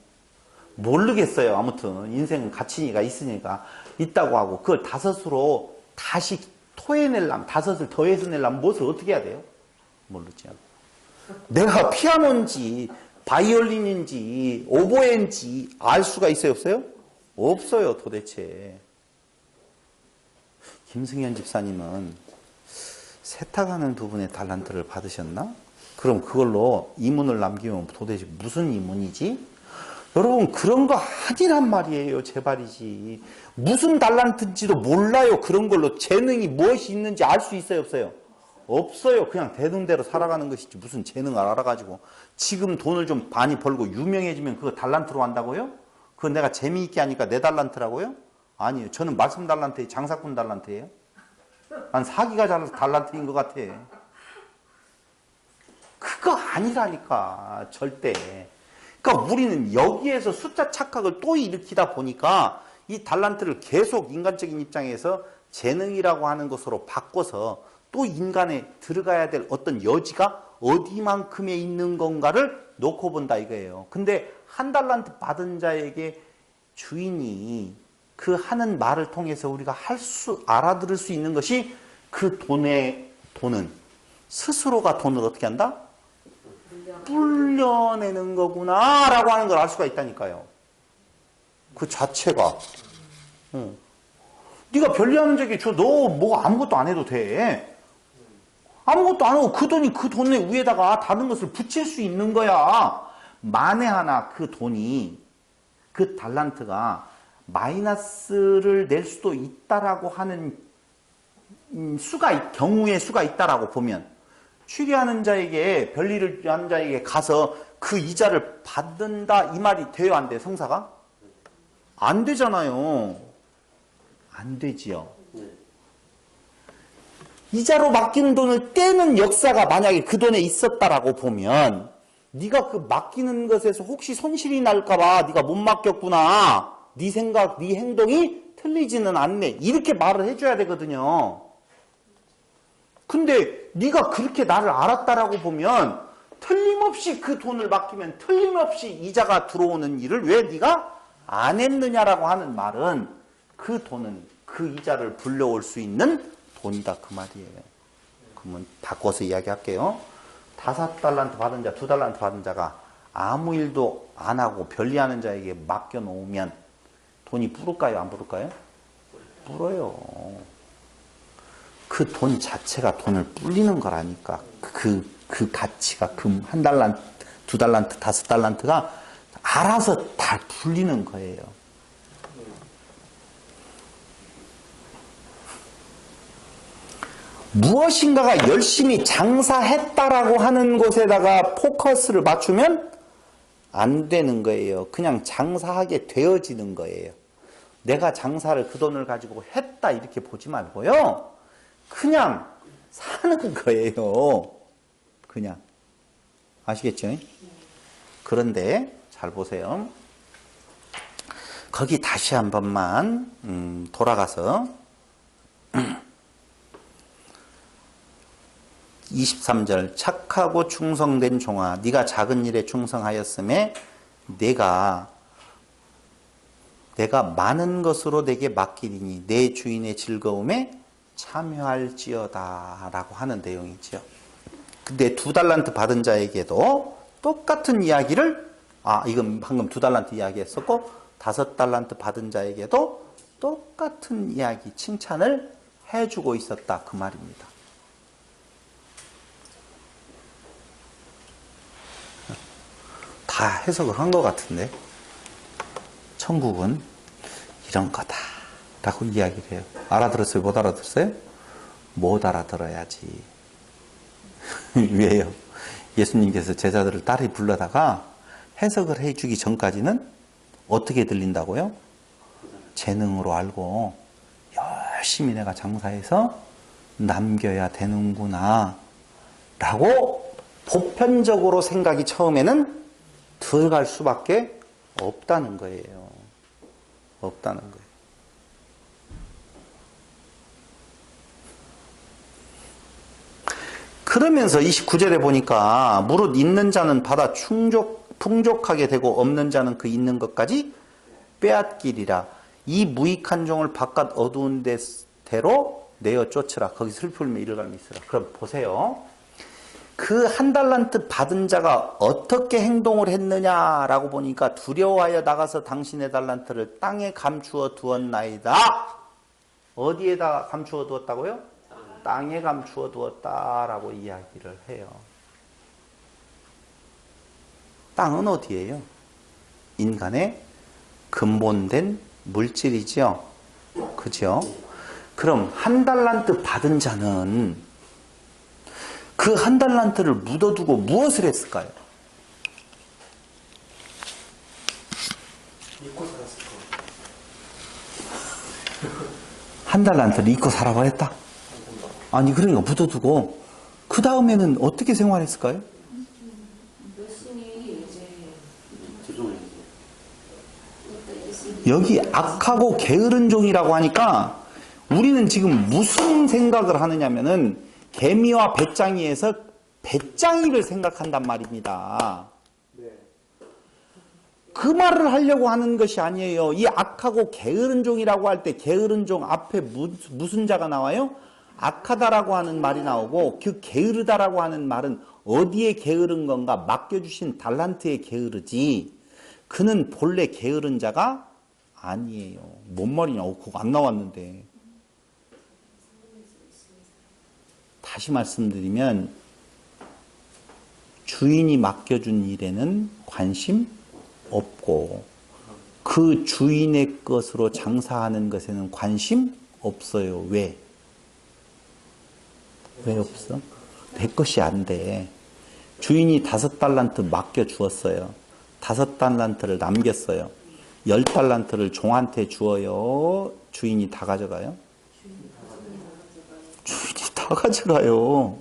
모르겠어요. 아무튼 인생은 가치가 있으니까 있다고 하고 그걸 5으로 다시 토해내려면 5을 더해서 내려면 무엇을 어떻게 해야 돼요? 모르죠. 내가 피아노인지 바이올린인지 오보에인지 알 수가 있어요? 없어요? 없어요 도대체. 김승현 집사님은 세탁하는 부분의 달란트를 받으셨나? 그럼 그걸로 이문을 남기면 도대체 무슨 이문이지? 여러분 그런 거 아니란 말이에요. 제발이지. 무슨 달란트인지도 몰라요. 그런 걸로 재능이 무엇이 있는지 알 수 있어요? 없어요? 없어요. 그냥 되는 대로 살아가는 것이지 무슨 재능을 알아가지고 지금 돈을 좀 많이 벌고 유명해지면 그거 달란트로 한다고요? 그거 내가 재미있게 하니까 내 달란트라고요? 아니에요. 저는 말씀 달란트예요. 장사꾼 달란트예요. 난 사기가 달란트인 것 같아. 그거 아니라니까 절대. 그러니까 우리는 여기에서 숫자 착각을 또 일으키다 보니까 이 달란트를 계속 인간적인 입장에서 재능이라고 하는 것으로 바꿔서 또 인간에 들어가야 될 어떤 여지가 어디만큼에 있는 건가를 놓고 본다 이거예요. 근데 1달란트 받은 자에게 주인이 그 하는 말을 통해서 우리가 알아들을 수 있는 것이 그 돈은 스스로가 돈을 어떻게 한다? 불려내는 거구나 라고 하는 걸 알 수가 있다니까요. 그 자체가. 네가 별리하는 적이 너 뭐 아무것도 안 해도 돼. 아무것도 안 하고 그 돈이 그 돈의 위에다가 다른 것을 붙일 수 있는 거야. 만에 하나 그 돈이 그 달란트가 마이너스를 낼 수도 있다라고 하는 경우의 수가 있다라고 보면 취리하는 자에게 별일을 하는 자에게 가서 그 이자를 받는다 이 말이 돼요? 안 돼요? 성사가? 안 되잖아요. 안 되지요. 이자로 맡기는 돈을 떼는 역사가 만약에 그 돈에 있었다라고 보면 네가 그 맡기는 것에서 혹시 손실이 날까봐 네가 못 맡겼구나. 네 생각, 네 행동이 틀리지는 않네. 이렇게 말을 해줘야 되거든요. 근데 네가 그렇게 나를 알았다라고 보면 틀림없이 그 돈을 맡기면 틀림없이 이자가 들어오는 일을 왜 네가 안 했느냐라고 하는 말은 그 돈은 그 이자를 불러올 수 있는 돈이다 그 말이에요. 그러면 바꿔서 이야기할게요. 5달란트 받은 자, 2달란트 받은 자가 아무 일도 안 하고 별리하는 자에게 맡겨놓으면 돈이 불을까요? 안 불을까요? 불어요. 그 돈 자체가 돈을 불리는 거라니까. 그 가치가 금 1달란트, 2달란트, 5달란트가 알아서 다 불리는 거예요. 무엇인가가 열심히 장사했다라고 하는 곳에다가 포커스를 맞추면 안 되는 거예요. 그냥 장사하게 되어지는 거예요. 내가 장사를 그 돈을 가지고 했다 이렇게 보지 말고요. 그냥 사는 거예요. 그냥. 아시겠죠? 그런데 잘 보세요. 거기 다시 한 번만 돌아가서 23절 착하고 충성된 종아 네가 작은 일에 충성하였음에 내가 많은 것으로 내게 맡기리니 내 주인의 즐거움에 참여할지어다 라고 하는 내용이죠. 근데 2달란트 받은 자에게도 똑같은 이야기를 이건 방금 2달란트 이야기했었고 5달란트 받은 자에게도 똑같은 이야기 칭찬을 해주고 있었다 그 말입니다. 다 해석을 한 것 같은데 천국은 이런 거다 라고 이야기를 해요. 알아들었어요? 못 알아들었어요? 못 알아들어야지. 왜요? 예수님께서 제자들을 딸이 불러다가 해석을 해주기 전까지는 어떻게 들린다고요? 재능으로 알고 열심히 내가 장사해서 남겨야 되는구나 라고 보편적으로 생각이 처음에는 들어갈 수밖에 없다는 거예요. 없다는 거예요. 그러면서 29절에 보니까 무릇 있는 자는 받아 풍족하게 되고 없는 자는 그 있는 것까지 빼앗기리라. 이 무익한 종을 바깥 어두운 데로 내어 쫓으라. 거기 슬피 울며 이를 갈며 있으라. 그럼 보세요. 그 1달란트 받은 자가 어떻게 행동을 했느냐라고 보니까 두려워하여 나가서 당신의 달란트를 땅에 감추어 두었나이다. 어디에다 감추어 두었다고요? 땅에 감추어 두었다라고 이야기를 해요. 땅은 어디예요? 인간의 근본된 물질이죠. 그죠? 그럼 1달란트 받은 자는 그 1달란트를 묻어두고 무엇을 했을까요? 믿고 살았을 거. 1달란트를 잊고 살아고 했다? 아니 그러니까 묻어두고 그 다음에는 어떻게 생활했을까요? 열심히 여기 악하고 게으른 종이라고 하니까 우리는 지금 무슨 생각을 하느냐면은 개미와 배짱이에서 배짱이를 생각한단 말입니다. 네. 그 말을 하려고 하는 것이 아니에요. 이 악하고 게으른 종이라고 할 때 게으른 종 앞에 무슨 자가 나와요? 악하다라고 하는 말이 나오고 그 게으르다라고 하는 말은 어디에 게으른 건가? 맡겨주신 달란트에 게으르지. 그는 본래 게으른 자가 아니에요. 뭔 말이냐? 그거 안 나왔는데. 다시 말씀드리면 주인이 맡겨준 일에는 관심 없고 그 주인의 것으로 장사하는 것에는 관심 없어요. 왜? 왜 없어? 내 것이 안 돼. 주인이 5달란트 맡겨주었어요. 5달란트를 남겼어요. 10달란트를 종한테 주어요. 주인이 다 가져가요? 주인이 다 가져가요.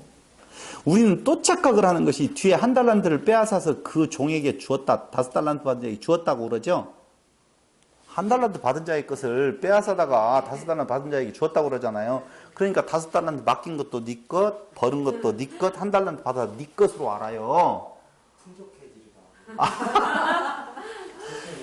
우리는 또 착각을 하는 것이 뒤에 1달란트를 빼앗아서 그 종에게 주었다. 5달란트 받은 자에게 주었다고 그러죠. 1달란트 받은 자의 것을 빼앗아다가 5달란트 받은 자에게 주었다고 그러잖아요. 그러니까 5달란트 맡긴 것도 네 것, 버는 것도 네 것, 1달란트 받아서 네 것으로 알아요.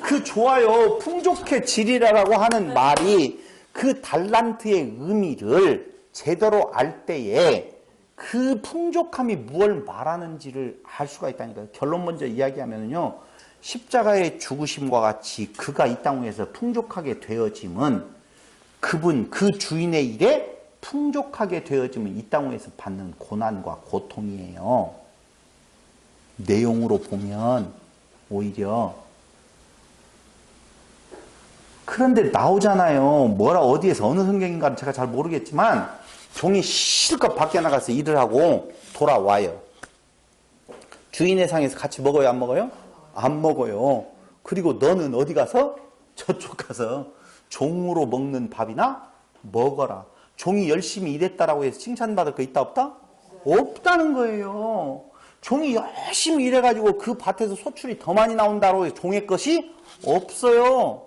그 좋아요. 풍족해지리라고 하는 말이 그 달란트의 의미를 제대로 알 때에 그 풍족함이 무엇을 말하는지를 알 수가 있다니까요. 결론 먼저 이야기하면요. 십자가의 죽으심과 같이 그가 이 땅 위에서 풍족하게 되어짐은 그분, 그 주인의 일에 풍족하게 되어지면 이 땅 위에서 받는 고난과 고통이에요. 내용으로 보면 오히려. 그런데 나오잖아요. 뭐라 어디에서 어느 성경인가는 제가 잘 모르겠지만 종이 실컷 밖에 나가서 일을 하고 돌아와요. 주인의 상에서 같이 먹어요? 안 먹어요? 안 먹어요. 그리고 너는 어디 가서? 저쪽 가서 종으로 먹는 밥이나 먹어라. 종이 열심히 일했다라고 해서 칭찬받을 거 있다 없다? 없다는 거예요. 종이 열심히 일해가지고 그 밭에서 소출이 더 많이 나온다고 해서 종의 것이 없어요.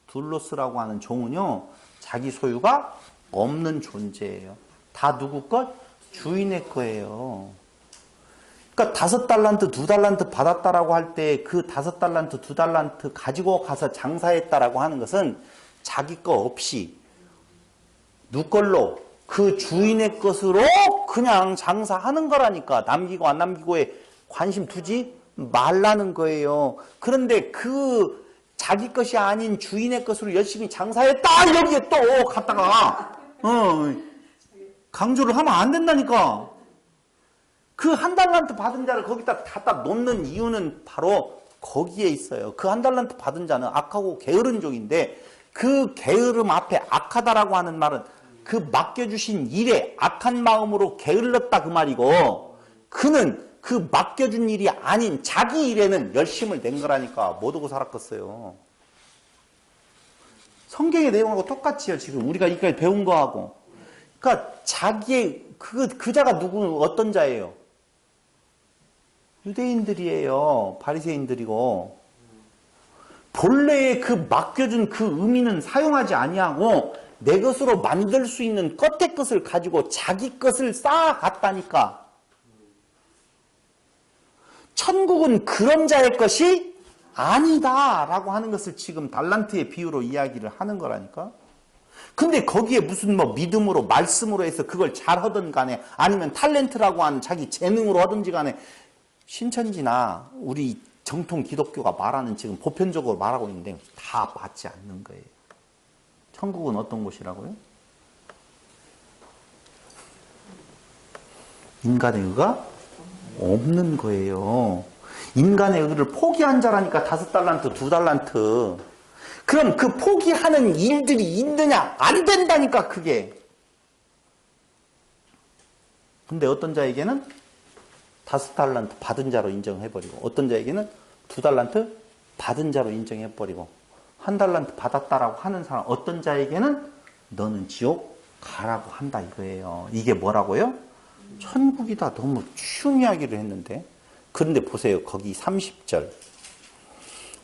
둘로스라고 하는 종은요, 자기 소유가 없는 존재예요. 다 누구 것? 주인의 거예요. 그러니까 5달란트, 2달란트 받았다라고 할 때 그 5달란트, 2달란트 가지고 가서 장사했다라고 하는 것은 자기 거 없이 누구 걸로? 그 주인의 것으로 그냥 장사하는 거라니까. 남기고 안 남기고에 관심 두지 말라는 거예요. 그런데 그 자기 것이 아닌 주인의 것으로 열심히 장사했다, 여기에 또 갖다가 강조를 하면 안 된다니까. 그 1달란트 받은 자를 거기다 갖다 놓는 이유는 바로 거기에 있어요. 그 1달란트 받은 자는 악하고 게으른 종인데, 그 게으름 앞에 악하다라고 하는 말은 그 맡겨주신 일에 악한 마음으로 게을렀다 그 말이고, 그는 그 맡겨준 일이 아닌 자기 일에는 열심을 낸 거라니까. 못 오고 살았겠어요. 성경의 내용하고 똑같이요. 지금 우리가 이까지 배운 거하고. 그러니까 자기의 그 자가 어떤 자예요? 유대인들이에요. 바리새인들이고. 본래의 그 맡겨준 그 의미는 사용하지 아니하고 내 것으로 만들 수 있는 끝의 것을 가지고 자기 것을 쌓아갔다니까. 천국은 그런 자의 것이 아니다라고 하는 것을 지금 달란트의 비유로 이야기를 하는 거라니까. 근데 거기에 무슨 믿음으로 말씀으로 해서 그걸 잘 하든 간에 아니면 탤런트라고 하는 자기 재능으로 하든지 간에 신천지나 우리 정통 기독교가 말하는 지금 보편적으로 말하고 있는데 다 맞지 않는 거예요. 천국은 어떤 곳이라고요? 인간의 의가 없는 거예요. 인간의 의를 포기한 자라니까 5달란트, 2달란트. 그럼 그 포기하는 일들이 있느냐? 안 된다니까, 그게. 근데 어떤 자에게는 5달란트 받은 자로 인정해버리고, 어떤 자에게는 2달란트 받은 자로 인정해버리고, 1달란트 받았다라고 하는 사람, 어떤 자에게는 너는 지옥 가라고 한다 이거예요. 이게 뭐라고요? 천국이다. 너무 쉬운 이야기를 했는데. 그런데 보세요. 거기 30절.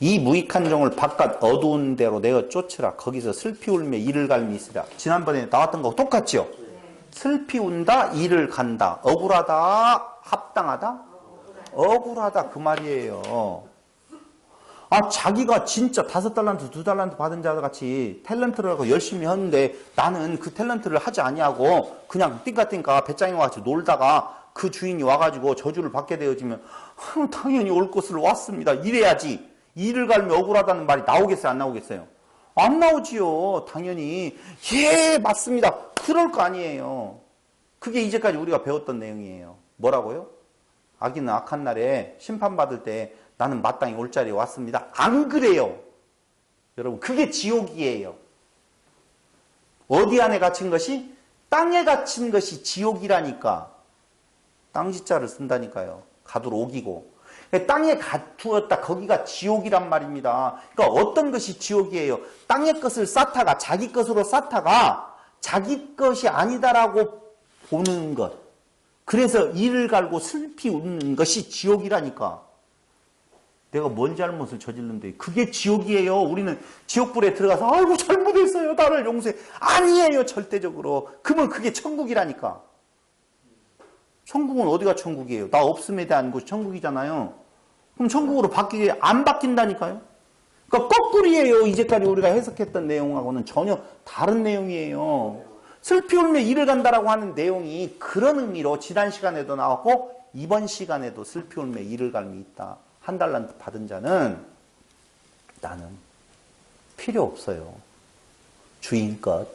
이 무익한 종을 바깥 어두운 데로 내어 쫓으라. 거기서 슬피 울며 이를 갈미 있으라. 지난번에 나왔던 거 똑같죠? 슬피 운다, 이를 간다. 억울하다, 합당하다? 억울하다 그 말이에요. 아, 자기가 진짜 5달란트, 2달란트 받은 자 같이 탤런트를 하고 열심히 하는데 나는 그 탤런트를 하지 아니하고 그냥 띵까띵까 배짱이 와서 놀다가 그 주인이 와가지고 저주를 받게 되어지면 당연히 올 것을 왔습니다. 이래야지. 이를 갈면 억울하다는 말이 나오겠어요? 안 나오겠어요? 안 나오지요. 당연히. 예, 맞습니다. 그럴 거 아니에요. 그게 이제까지 우리가 배웠던 내용이에요. 뭐라고요? 악인은 악한 날에 심판받을 때 나는 마땅히 올 자리에 왔습니다. 안 그래요. 여러분, 그게 지옥이에요. 어디 안에 갇힌 것이? 땅에 갇힌 것이 지옥이라니까. 땅지자를 쓴다니까요. 가두로 오기고. 땅에 가두었다. 거기가 지옥이란 말입니다. 그러니까 어떤 것이 지옥이에요? 땅의 것을 쌓다가 자기 것으로 쌓다가 자기 것이 아니다라고 보는 것. 그래서 이를 갈고 슬피 웃는 것이 지옥이라니까. 내가 뭔 잘못을 저질렀는데 그게 지옥이에요. 우리는 지옥불에 들어가서 아이고 잘못했어요. 나를 용서해. 아니에요. 절대적으로. 그러면 그게 천국이라니까. 천국은 어디가 천국이에요? 나 없음에 대한 곳이 천국이잖아요. 그럼 천국으로 바뀌게 안 바뀐다니까요. 그러니까 거꾸리에요. 이제까지 우리가 해석했던 내용하고는 전혀 다른 내용이에요. 슬피 울며 이를 간다라고 하는 내용이 그런 의미로 지난 시간에도 나왔고 이번 시간에도 슬피 울며 이를 갈미 있다. 1달란트 받은 자는 나는 필요 없어요. 주인 것.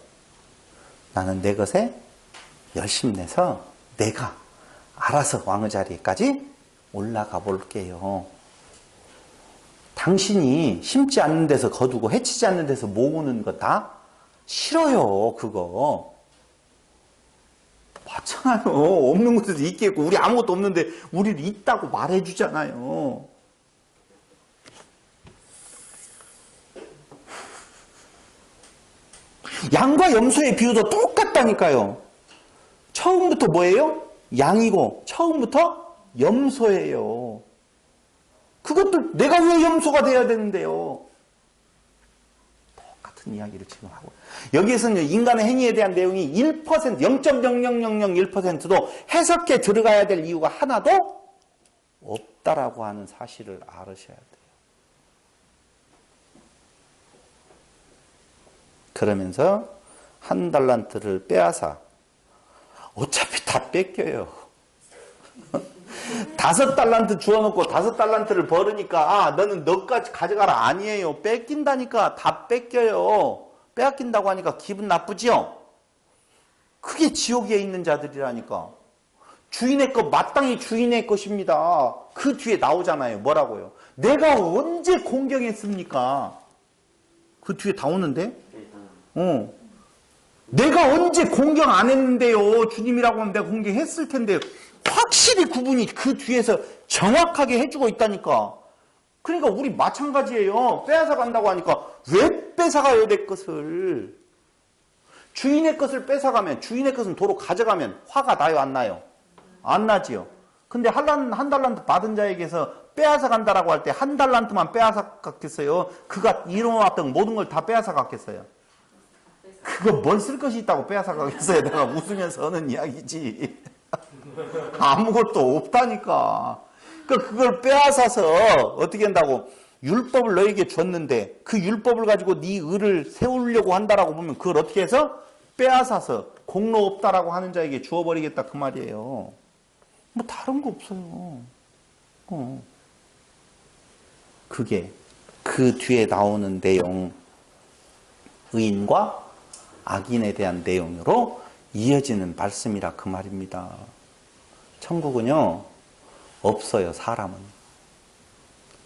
나는 내 것에 열심 내서 내가 알아서 왕의 자리까지 올라가 볼게요. 당신이 심지 않는 데서 거두고 해치지 않는 데서 모으는 거 다 싫어요. 그거. 맞잖아요. 없는 곳에도 있겠고 우리 아무것도 없는데 우리를 있다고 말해주잖아요. 양과 염소의 비유도 똑같다니까요. 처음부터 뭐예요? 양이고 처음부터 염소예요. 그것도 내가 왜 염소가 돼야 되는데요? 똑같은 이야기를 지금 하고. 여기에서는 인간의 행위에 대한 내용이 1%, 0.00001%도 해석해 들어가야 될 이유가 하나도 없다라고 하는 사실을 알으셔야 돼요. 그러면서 1달란트를 빼앗아. 어차피 다 뺏겨요. 5달란트 주워놓고 5달란트를 벌으니까 너는 너까지 가져가라. 아니에요. 뺏긴다니까. 다 뺏겨요. 빼앗긴다고 하니까 기분 나쁘지요? 그게 지옥에 있는 자들이라니까. 주인의 것 마땅히 주인의 것입니다. 그 뒤에 나오잖아요. 뭐라고요? 내가 언제 공경했습니까? 그 뒤에 다 오는데? 내가 언제 공경 안 했는데요. 주님이라고 하면 내가 공경했을 텐데. 확실히 구분이 그 뒤에서 정확하게 해주고 있다니까. 그러니까 우리 마찬가지예요. 빼앗아 간다고 하니까 왜 뺏어가요 내 것을? 주인의 것을 뺏어가면, 주인의 것은 도로 가져가면 화가 나요 안 나요? 안 나지요. 근데 한 달란트 받은 자에게서 빼앗아 간다라고 할 때 1달란트만 빼앗아 갔겠어요? 그가 이뤄왔던 모든 걸 다 빼앗아 갔겠어요? 그거 뭘 쓸 것이 있다고 빼앗아 가겠어요? 내가 웃으면서 하는 이야기지. 아무것도 없다니까. 그러니까 그걸 빼앗아서 어떻게 한다고? 율법을 너에게 줬는데 그 율법을 가지고 네 의를 세우려고 한다라고 보면 그걸 어떻게 해서? 빼앗아서 공로 없다라고 하는 자에게 주어버리겠다 그 말이에요. 뭐 다른 거 없어요. 그게 그 뒤에 나오는 내용, 의인과 악인에 대한 내용으로 이어지는 말씀이라 그 말입니다. 천국은요 없어요. 사람은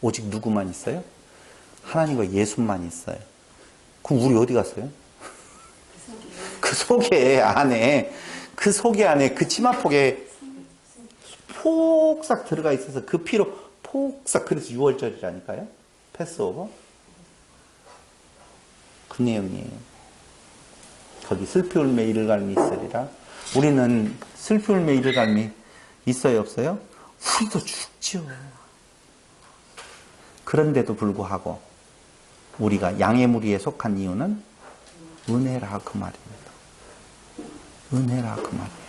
오직 누구만 있어요? 하나님과 예수만 있어요. 그럼 우리 어디 갔어요? 그 속에 안에 그 치마폭에 폭삭 들어가 있어서 그 피로 폭삭. 그래서 6월절이라니까요. 패스오버 그 내용이에요. 거기 슬피 울매 이를갈미 있으리라. 우리는 슬피 울매 이를갈미 있어요 없어요? 우리도 죽죠. 그런데도 불구하고 우리가 양의 무리에 속한 이유는 은혜라 그 말입니다. 은혜라 그 말이에요.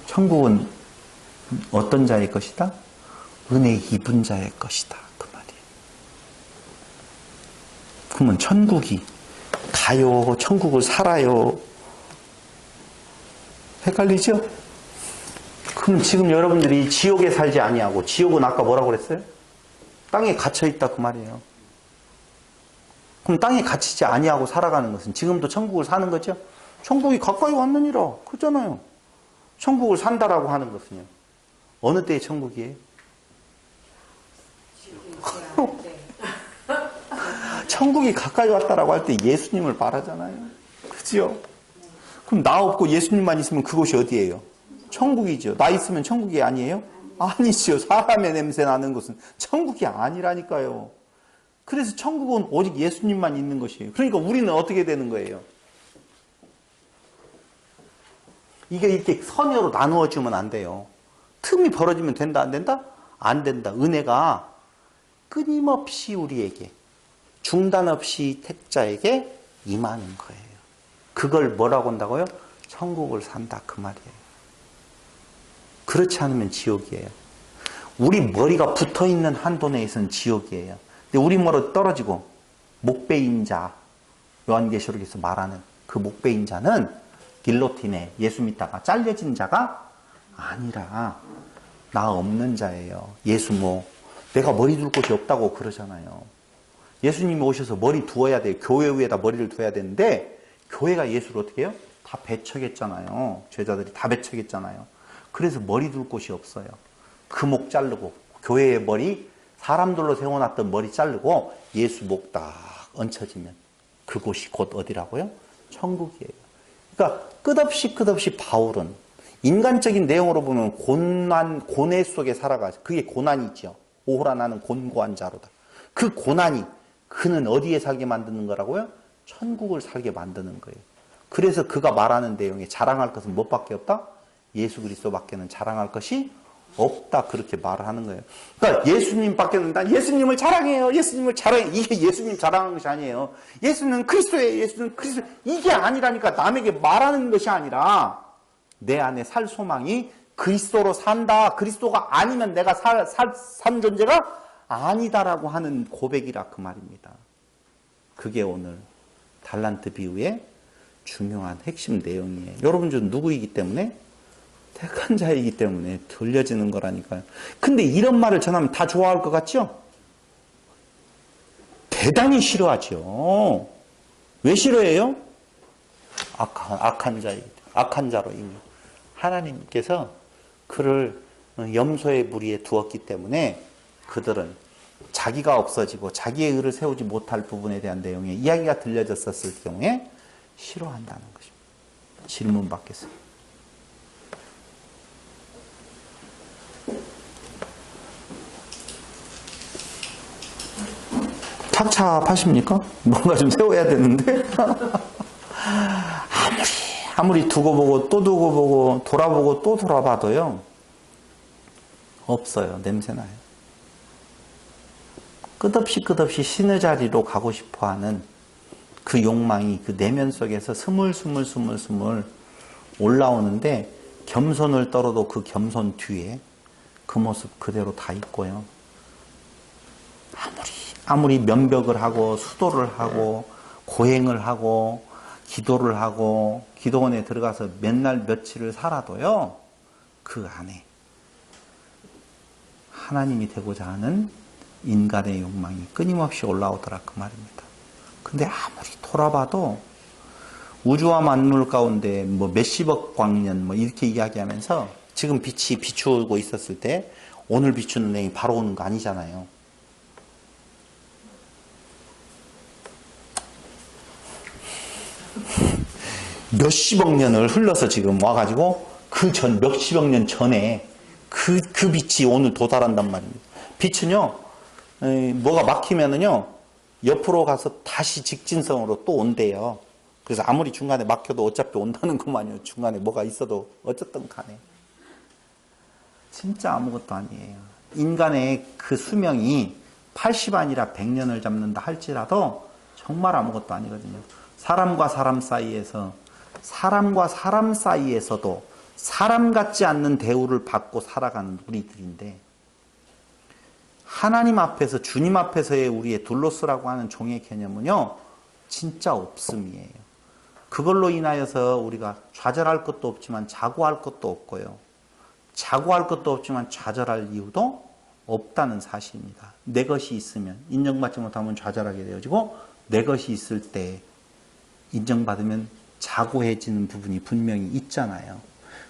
천국은 어떤 자의 것이다? 은혜 입은 자의 것이다 그 말이에요. 그러면 천국이 가요? 천국을 살아요? 헷갈리죠? 그럼 지금 여러분들이 지옥에 살지 아니하고, 지옥은 아까 뭐라고 그랬어요? 땅에 갇혀있다 그 말이에요. 그럼 땅에 갇히지 아니하고 살아가는 것은 지금도 천국을 사는 거죠? 천국이 가까이 왔느니라 그랬잖아요. 천국을 산다라고 하는 것은요 어느 때의 천국이에요? 천국이 가까이 왔다라고 할 때 예수님을 말하잖아요. 그죠? 그럼 나 없고 예수님만 있으면 그곳이 어디예요? 천국이죠. 나 있으면 천국이 아니에요? 아니죠. 사람의 냄새 나는 곳은 천국이 아니라니까요. 그래서 천국은 오직 예수님만 있는 것이에요. 그러니까 우리는 어떻게 되는 거예요? 이게 이렇게 선여로 나누어지면 안 돼요. 틈이 벌어지면 된다 안 된다? 안 된다. 은혜가 끊임없이 우리에게 중단 없이 택자에게 임하는 거예요. 그걸 뭐라고 한다고요? 천국을 산다 그 말이에요. 그렇지 않으면 지옥이에요. 우리 머리가 붙어있는 한도 내에서는 지옥이에요. 근데 우리 머리 떨어지고 목베인 자, 요한계시록에서 말하는 그 목베인 자는 길로틴에 예수 믿다가 잘려진 자가 아니라 나 없는 자예요. 예수 내가 머리 둘 곳이 없다고 그러잖아요. 예수님이 오셔서 머리 두어야 돼요. 교회 위에다 머리를 두어야 되는데 교회가 예수를 어떻게 해요? 다 배척했잖아요. 제자들이 다 배척했잖아요. 그래서 머리 둘 곳이 없어요. 그 목 자르고 교회의 머리 사람들로 세워놨던 머리 자르고 예수 목 딱 얹혀지면 그곳이 곧 어디라고요? 천국이에요. 그러니까 끝없이 바울은 인간적인 내용으로 보면 고뇌 속에 살아가죠. 그게 고난이죠. 오호라 나는 곤고한 자로다. 그 고난이 그는 어디에 살게 만드는 거라고요? 천국을 살게 만드는 거예요. 그래서 그가 말하는 내용에 자랑할 것은 무엇밖에 없다? 예수 그리스도밖에는 자랑할 것이 없다. 그렇게 말을 하는 거예요. 그러니까 예수님밖에는 난 예수님을 자랑해요. 예수님을 자랑해. 이게 예수님 자랑하는 것이 아니에요. 예수는 그리스도예요. 예수는 그리스도. 이게 아니라니까. 남에게 말하는 것이 아니라 내 안에 살 소망이 그리스도로 산다. 그리스도가 아니면 내가 산 존재가 아니다라고 하는 고백이라 그 말입니다. 그게 오늘 달란트 비유의 중요한 핵심 내용이에요. 여러분 중 누구이기 때문에? 택한 자이기 때문에 돌려지는 거라니까요. 근데 이런 말을 전하면 다 좋아할 것 같죠? 대단히 싫어하죠. 왜 싫어해요? 악한 자로 이미 하나님께서 그를 염소의 무리에 두었기 때문에 그들은 자기가 없어지고 자기의 의를 세우지 못할 부분에 대한 내용의 이야기가 들려졌었을 경우에 싫어한다는 것입니다. 질문 받겠습니다. 착잡하십니까? 뭔가 좀 세워야 되는데 아무리 두고 보고 또 두고 보고 돌아보고 또 돌아봐도요 없어요. 냄새나요. 끝없이 신의 자리로 가고 싶어하는 그 욕망이 그 내면 속에서 스물스물 올라오는데 겸손을 떨어도 그 겸손 뒤에 그 모습 그대로 다 있고요. 아무리 면벽을 하고 수도를 하고 고행을 하고 기도를 하고 기도원에 들어가서 몇 날 며칠을 살아도요 그 안에 하나님이 되고자 하는 인간의 욕망이 끊임없이 올라오더라 그 말입니다. 근데 아무리 돌아봐도 우주와 만물 가운데 뭐 몇십억 광년 뭐 이렇게 이야기하면서 지금 빛이 비추고 있었을 때 오늘 비추는 내용이 바로 오는 거 아니잖아요. 몇십억 년을 흘러서 지금 와가지고 그 전 몇십억 년 전에 그 빛이 오늘 도달한단 말입니다. 빛은요, 뭐가 막히면은요, 옆으로 가서 다시 직진성으로 또 온대요. 그래서 아무리 중간에 막혀도 어차피 온다는 것만요. 중간에 뭐가 있어도 어쨌든 간에. 진짜 아무것도 아니에요. 인간의 그 수명이 80 아니라 100년을 잡는다 할지라도 정말 아무것도 아니거든요. 사람과 사람 사이에서도 사람 같지 않는 대우를 받고 살아가는 우리들인데 하나님 앞에서 주님 앞에서의 우리의 둘로스라고 하는 종의 개념은요 진짜 없음이에요. 그걸로 인하여서 우리가 좌절할 것도 없지만 자고할 것도 없고요. 자고할 것도 없지만 좌절할 이유도 없다는 사실입니다. 내 것이 있으면 인정받지 못하면 좌절하게 되어지고 내 것이 있을 때 인정받으면 자고해지는 부분이 분명히 있잖아요.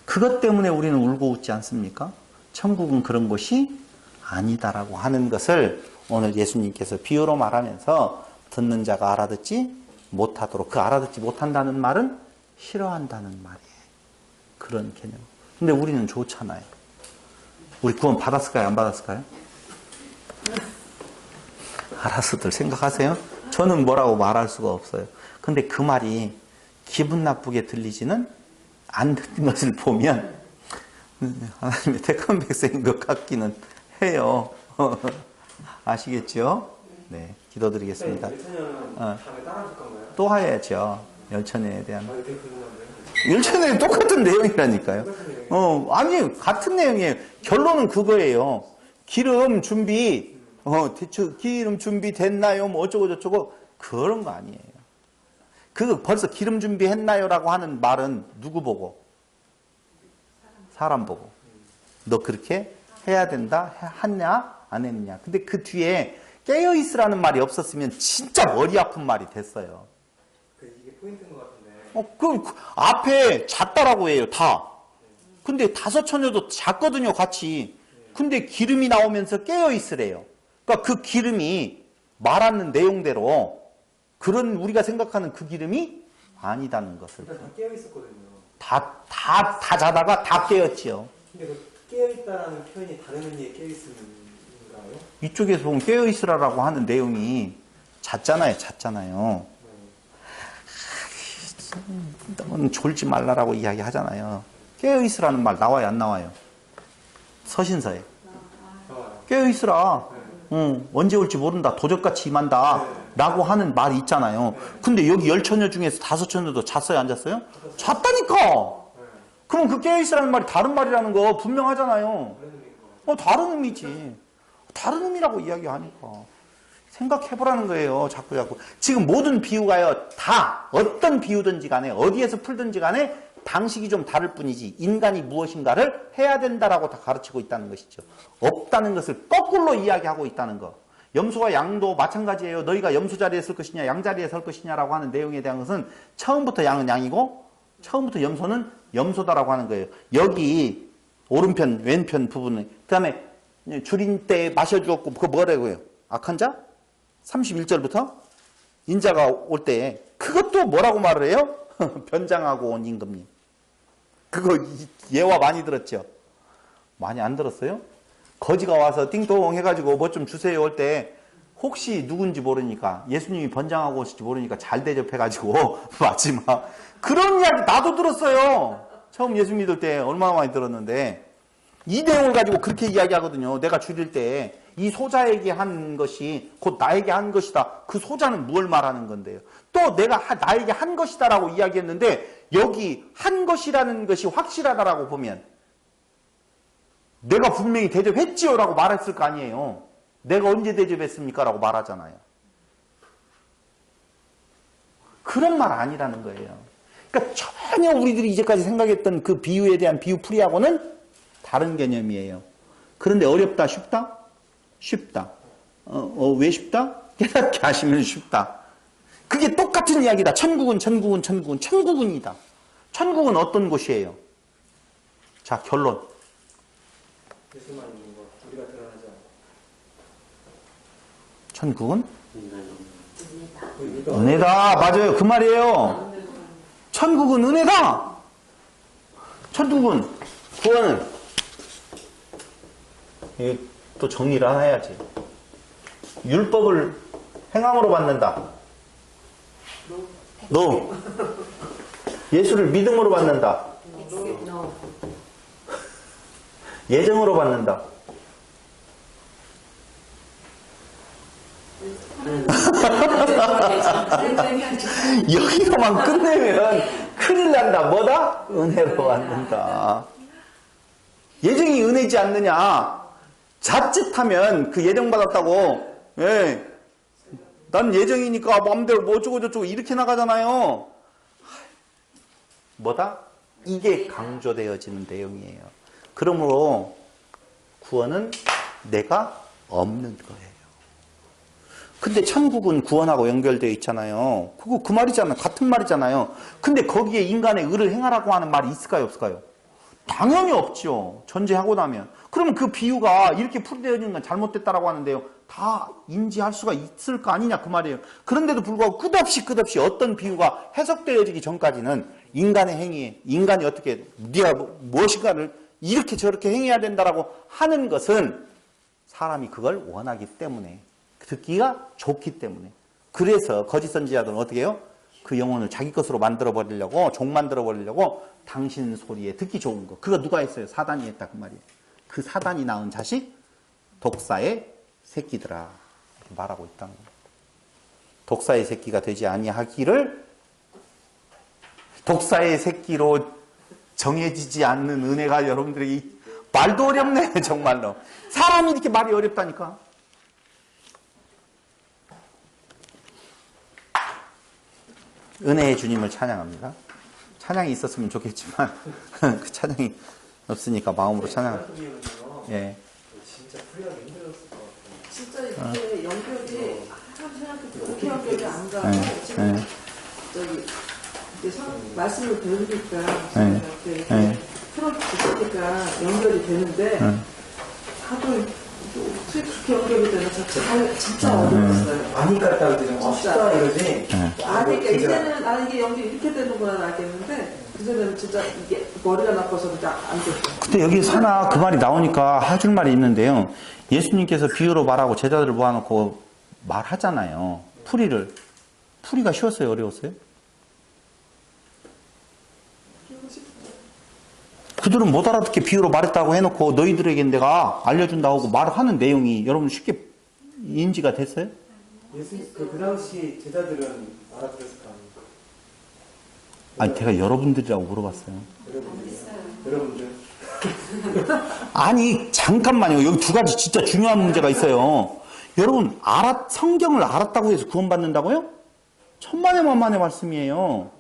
그것 때문에 우리는 울고 웃지 않습니까? 천국은 그런 곳이 아니다라고 하는 것을 오늘 예수님께서 비유로 말하면서 듣는 자가 알아듣지 못하도록, 그 알아듣지 못한다는 말은 싫어한다는 말이에요. 그런 개념. 근데 우리는 좋잖아요. 우리 구원 받았을까요? 안 받았을까요? 알아서들 생각하세요. 저는 뭐라고 말할 수가 없어요. 근데 그 말이 기분 나쁘게 들리지는 않는 것을 보면 하나님의 택한 백성인 것 같기는 해요. 아시겠죠? 네, 기도드리겠습니다. 또 하야죠. 열천에 대한. 열천에 똑같은 내용이라니까요. 아니 같은 내용이에요. 결론은 그거예요. 기름 준비, 대충 기름 준비 됐나요? 뭐 어쩌고 저쩌고 그런 거 아니에요. 그 벌써 기름 준비했나요라고 하는 말은 누구 보고? 사람 보고. 너 그렇게 해야 된다? 했냐? 안 했냐? 근데 그 뒤에 깨어있으라는 말이 없었으면 진짜 머리 아픈 말이 됐어요. 이게 포인트인 것 같은데. 그 앞에 잤다라고 해요, 다. 근데 다섯 처녀도 잤거든요, 같이. 근데 기름이 나오면서 깨어있으래요. 그러니까 그 기름이 말하는 내용대로 그런 우리가 생각하는 그 기름이 아니다는 것을. 다 깨어 있었거든요. 다 자다가 다 깨었지요. 근데 그 깨어 있다라는 표현이 다른 의미의 깨어 있음인가요? 이쪽에서 보면 깨어 있으라고 하는 내용이 잤잖아요. 너는 졸지 말라라고 이야기하잖아요. 깨어 있으라는 말 나와요, 안 나와요? 서신서에. 나와요. 깨어있으라. 네. 언제 올지 모른다. 도적같이 임한다. 라고 하는 말이 있잖아요. 근데 여기 10처녀 중에서 5처녀도 잤어요? 안 잤어요? 잤다니까! 네. 그럼 그 깨어있으라는 말이 다른 말이라는 거 분명하잖아요. 그런 의미인 것 같아요. 다른 의미지. 다른 의미라고 이야기하니까. 생각해보라는 거예요. 자꾸. 지금 모든 비유가요. 다 어떤 비유든지 간에 어디에서 풀든지 간에 방식이 좀 다를 뿐이지 인간이 무엇인가를 해야 된다라고 다 가르치고 있다는 것이죠. 없다는 것을 거꾸로 이야기하고 있다는 거. 염소와 양도 마찬가지예요. 너희가 염소 자리에 설 것이냐 양 자리에 설 것이냐라고 하는 내용에 대한 것은 처음부터 양은 양이고 처음부터 염소는 염소다라고 하는 거예요. 여기 오른편 왼편 부분은 그 다음에 줄인 때 마셔주었고 그거 뭐라고요? 악한 자? 31절부터 인자가 올 때 그것도 뭐라고 말을 해요? 변장하고 온 임금님. 그거 예화 많이 들었죠? 많이 안 들었어요? 거지가 와서 띵동 해가지고 뭐 좀 주세요 올 때 혹시 누군지 모르니까 예수님이 번장하고 오실지 모르니까 잘 대접해가지고 마지막 그런 이야기 나도 들었어요. 처음 예수 믿을 때 얼마나 많이 들었는데 이 내용을 가지고 그렇게 이야기하거든요. 내가 줄일 때 이 소자에게 한 것이 곧 나에게 한 것이다. 그 소자는 뭘 말하는 건데요. 또 내가 나에게 한 것이다라고 이야기했는데 여기 한 것이라는 것이 확실하다라고 보면 내가 분명히 대접했지요라고 말했을 거 아니에요. 내가 언제 대접했습니까? 라고 말하잖아요. 그런 말 아니라는 거예요. 그러니까 전혀 우리들이 이제까지 생각했던 그 비유에 대한 비유풀이하고는 다른 개념이에요. 그런데 어렵다, 쉽다? 쉽다. 왜 쉽다? 깨닫게 하시면 쉽다. 그게 똑같은 이야기다. 천국은 천국은이다. 천국은 어떤 곳이에요? 자, 결론. 예수만 있는 거 우리가 드러나지 않고. 천국은? 의미가 은혜다. 맞아요. 그 말이에요. 천국은 은혜다. 천국은 구원은 또 정리를 하나 해야지. 율법을 행함으로 받는다. 너. 예수를 믿음으로 받는다. 예정으로 받는다. 여기서만 끝내면 큰일 난다. 뭐다? 은혜로 받는다. 예정이 은혜지 않느냐? 자칫하면 그 예정 받았다고, 예. 난 예정이니까 마음대로 뭐 어쩌고저쩌고 이렇게 나가잖아요. 뭐다? 이게 강조되어지는 내용이에요. 그러므로 구원은 내가 없는 거예요. 근데 천국은 구원하고 연결되어 있잖아요. 그거 그 말이잖아요. 같은 말이잖아요. 근데 거기에 인간의 의를 행하라고 하는 말이 있을까요? 없을까요? 당연히 없죠. 전제하고 나면. 그러면 그 비유가 이렇게 풀이되어지는 건 잘못됐다라고 하는데요. 다 인지할 수가 있을 거 아니냐 그 말이에요. 그런데도 불구하고 끝없이 어떤 비유가 해석되어지기 전까지는 인간의 행위에 인간이 어떻게 네가 무엇인가를 이렇게 저렇게 행해야 된다라고 하는 것은 사람이 그걸 원하기 때문에 듣기가 좋기 때문에 그래서 거짓 선지자들은 어떻게 해요? 그 영혼을 자기 것으로 만들어 버리려고 종 만들어 버리려고 당신 소리에 듣기 좋은 거 그거 누가 했어요? 사단이 했다 그 말이에요. 그 사단이 낳은 자식 독사의 새끼들아 이렇게 말하고 있다는 거예요. 독사의 새끼가 되지 아니하기를 독사의 새끼로 정해지지 않는 은혜가 여러분들에게 말도 어렵네 정말로. 사람이 이렇게 말이 어렵다니까. 은혜의 주님을 찬양합니다. 찬양이 있었으면 좋겠지만 그 찬양이 없으니까 마음으로 찬양. 예. 진짜 풀이하기 힘들었을 것 같아요. 진짜 이게 연결이 사람 생각해도 어떻게 연결이 안 가고 네. 지금 네. 저기 이제 말씀을 들으니까 네. 네. 풀어주시니까 연결이 되는데 다들 어떻게 그렇게 연결이 되나 진짜 어려웠어요. 많이 갔다 오더니 쉽다 이러지. 그러니까 이제는 이게 연결이 이렇게 되는구나 알겠는데 그전에는 진짜 이게 머리가 나빠서 그냥 안 됐어요. 근데 여기 하나 그 말이 나오니까 해줄 말이 있는데요. 예수님께서 비유로 말하고 제자들을 모아놓고 말하잖아요. 풀이가 쉬웠어요? 어려웠어요? 그들은 못 알아듣게 비유로 말했다고 해놓고 너희들에게 내가 알려준다고 하고 말하는 내용이 여러분 쉽게 인지가 됐어요? 그 당시 제자들은 알아들었을 거 아닙니까? 아니 제가 여러분들이라고 물어봤어요. 여러분들. 아니 잠깐만요. 여기 두 가지 진짜 중요한 문제가 있어요. 여러분 성경을 알았다고 해서 구원받는다고요? 천만의 말씀이에요.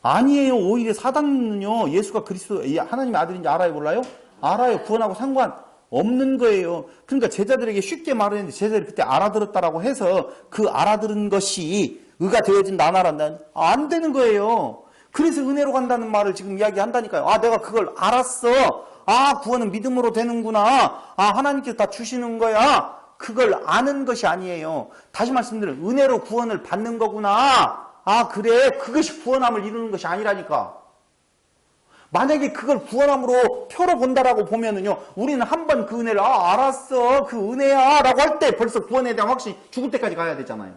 아니에요. 오히려 사단은요, 예수가 그리스도 하나님의 아들인지 알아요, 몰라요? 알아요. 구원하고 상관없는 거예요. 그러니까 제자들에게 쉽게 말했는데 제자들이 그때 알아들었다라고 해서 그 알아들은 것이 의가 되어진다 안 알았나? 안 되는 거예요. 그래서 은혜로 간다는 말을 지금 이야기한다니까요. 아, 내가 그걸 알았어. 아, 구원은 믿음으로 되는구나. 아, 하나님께서 다 주시는 거야. 그걸 아는 것이 아니에요. 다시 말씀드리면 은혜로 구원을 받는 거구나. 아, 그래. 그것이 구원함을 이루는 것이 아니라니까. 만약에 그걸 구원함으로 표로 본다라고 보면은요, 우리는 한번 그 은혜를, 아, 알았어. 그 은혜야. 라고 할 때 벌써 구원에 대한 확신이 죽을 때까지 가야 되잖아요.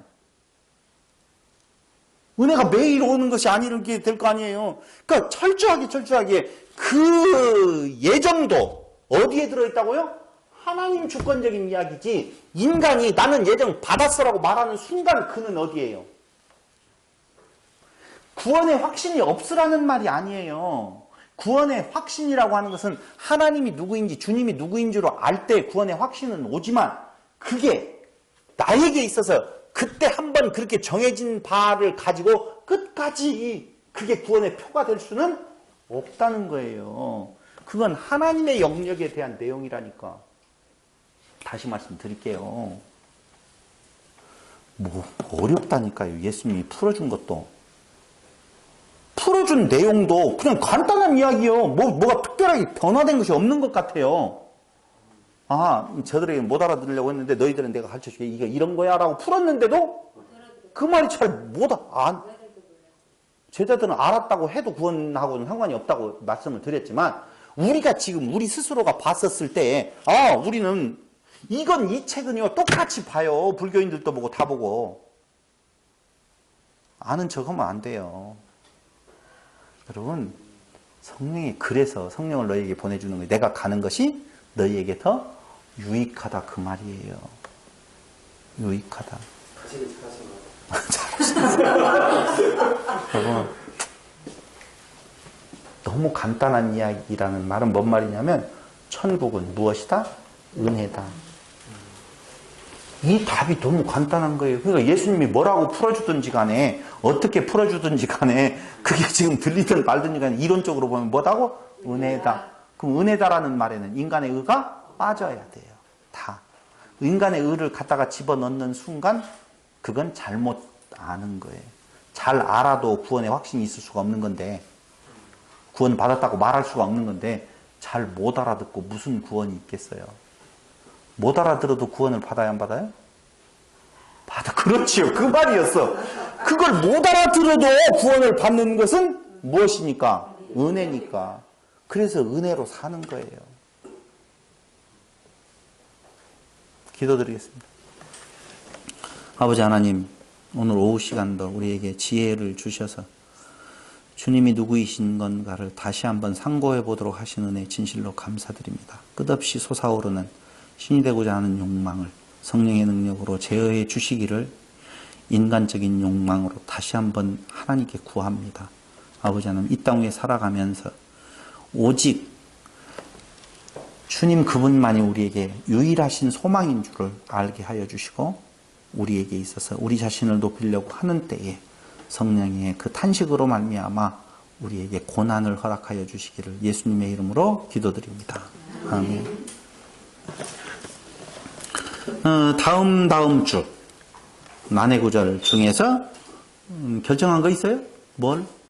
은혜가 매일 오는 것이 아니게 될 거 아니에요. 그러니까 철저하게 그 예정도 어디에 들어있다고요? 하나님 주권적인 이야기지, 인간이 나는 예정 받았어라고 말하는 순간 그는 어디예요? 구원의 확신이 없으라는 말이 아니에요. 구원의 확신이라고 하는 것은 하나님이 누구인지 주님이 누구인 줄 알 때 구원의 확신은 오지만 그게 나에게 있어서 그때 한번 그렇게 정해진 바를 가지고 끝까지 그게 구원의 표가 될 수는 없다는 거예요. 그건 하나님의 영역에 대한 내용이라니까. 다시 말씀드릴게요. 뭐 어렵다니까요. 예수님이 풀어준 것도. 풀어준 내용도 그냥 간단한 이야기요. 뭐가 특별하게 변화된 것이 없는 것 같아요. 아, 저들에게 못 알아들으려고 했는데 너희들은 내가 가르쳐줄게. 이거 이런 거야 라고 풀었는데도 그 말이 잘 제자들은 알았다고 해도 구원하고는 상관이 없다고 말씀을 드렸지만 우리가 지금 우리 스스로가 봤었을 때 우리는 이 책은요 똑같이 봐요. 불교인들도 보고 다 보고. 아는 척하면 안 돼요. 여러분, 성령이 그래서 성령을 너희에게 보내주는 거예요. 내가 가는 것이 너희에게 더 유익하다 그 말이에요. 유익하다. 여러분, 너무 간단한 이야기라는 말은 뭔 말이냐면 천국은 무엇이다? 은혜다. 이 답이 너무 간단한 거예요. 그러니까 예수님이 뭐라고 풀어주든지 간에 어떻게 풀어주든지 간에 그게 지금 들리든 말든지 간에 이론적으로 보면 뭐다고? 은혜다. 그럼 은혜다라는 말에는 인간의 의가 빠져야 돼요. 다. 인간의 의를 갖다가 집어넣는 순간 그건 잘못 아는 거예요. 잘 알아도 구원의 확신이 있을 수가 없는 건데 구원 받았다고 말할 수가 없는 건데 잘 못 알아듣고 무슨 구원이 있겠어요. 못 알아들어도 구원을 받아야 안 받아요? 그렇지요. 그 말이었어. 그걸 못 알아들어도 구원을 받는 것은 무엇이니까? 은혜니까. 그래서 은혜로 사는 거예요. 기도드리겠습니다. 아버지 하나님, 오늘 오후 시간도 우리에게 지혜를 주셔서 주님이 누구이신 건가를 다시 한번 상고해 보도록 하신 은혜 진실로 감사드립니다. 끝없이 솟아오르는 신이 되고자 하는 욕망을 성령의 능력으로 제어해 주시기를 인간적인 욕망으로 다시 한번 하나님께 구합니다. 아버지 하나님, 이 땅 위에 살아가면서 오직 주님 그분만이 우리에게 유일하신 소망인 줄을 알게 하여 주시고 우리에게 있어서 우리 자신을 높이려고 하는 때에 성령의 그 탄식으로 말미암아 우리에게 고난을 허락하여 주시기를 예수님의 이름으로 기도드립니다. 아멘. 다음 주 만해구절 중에서 결정한 거 있어요? 뭘?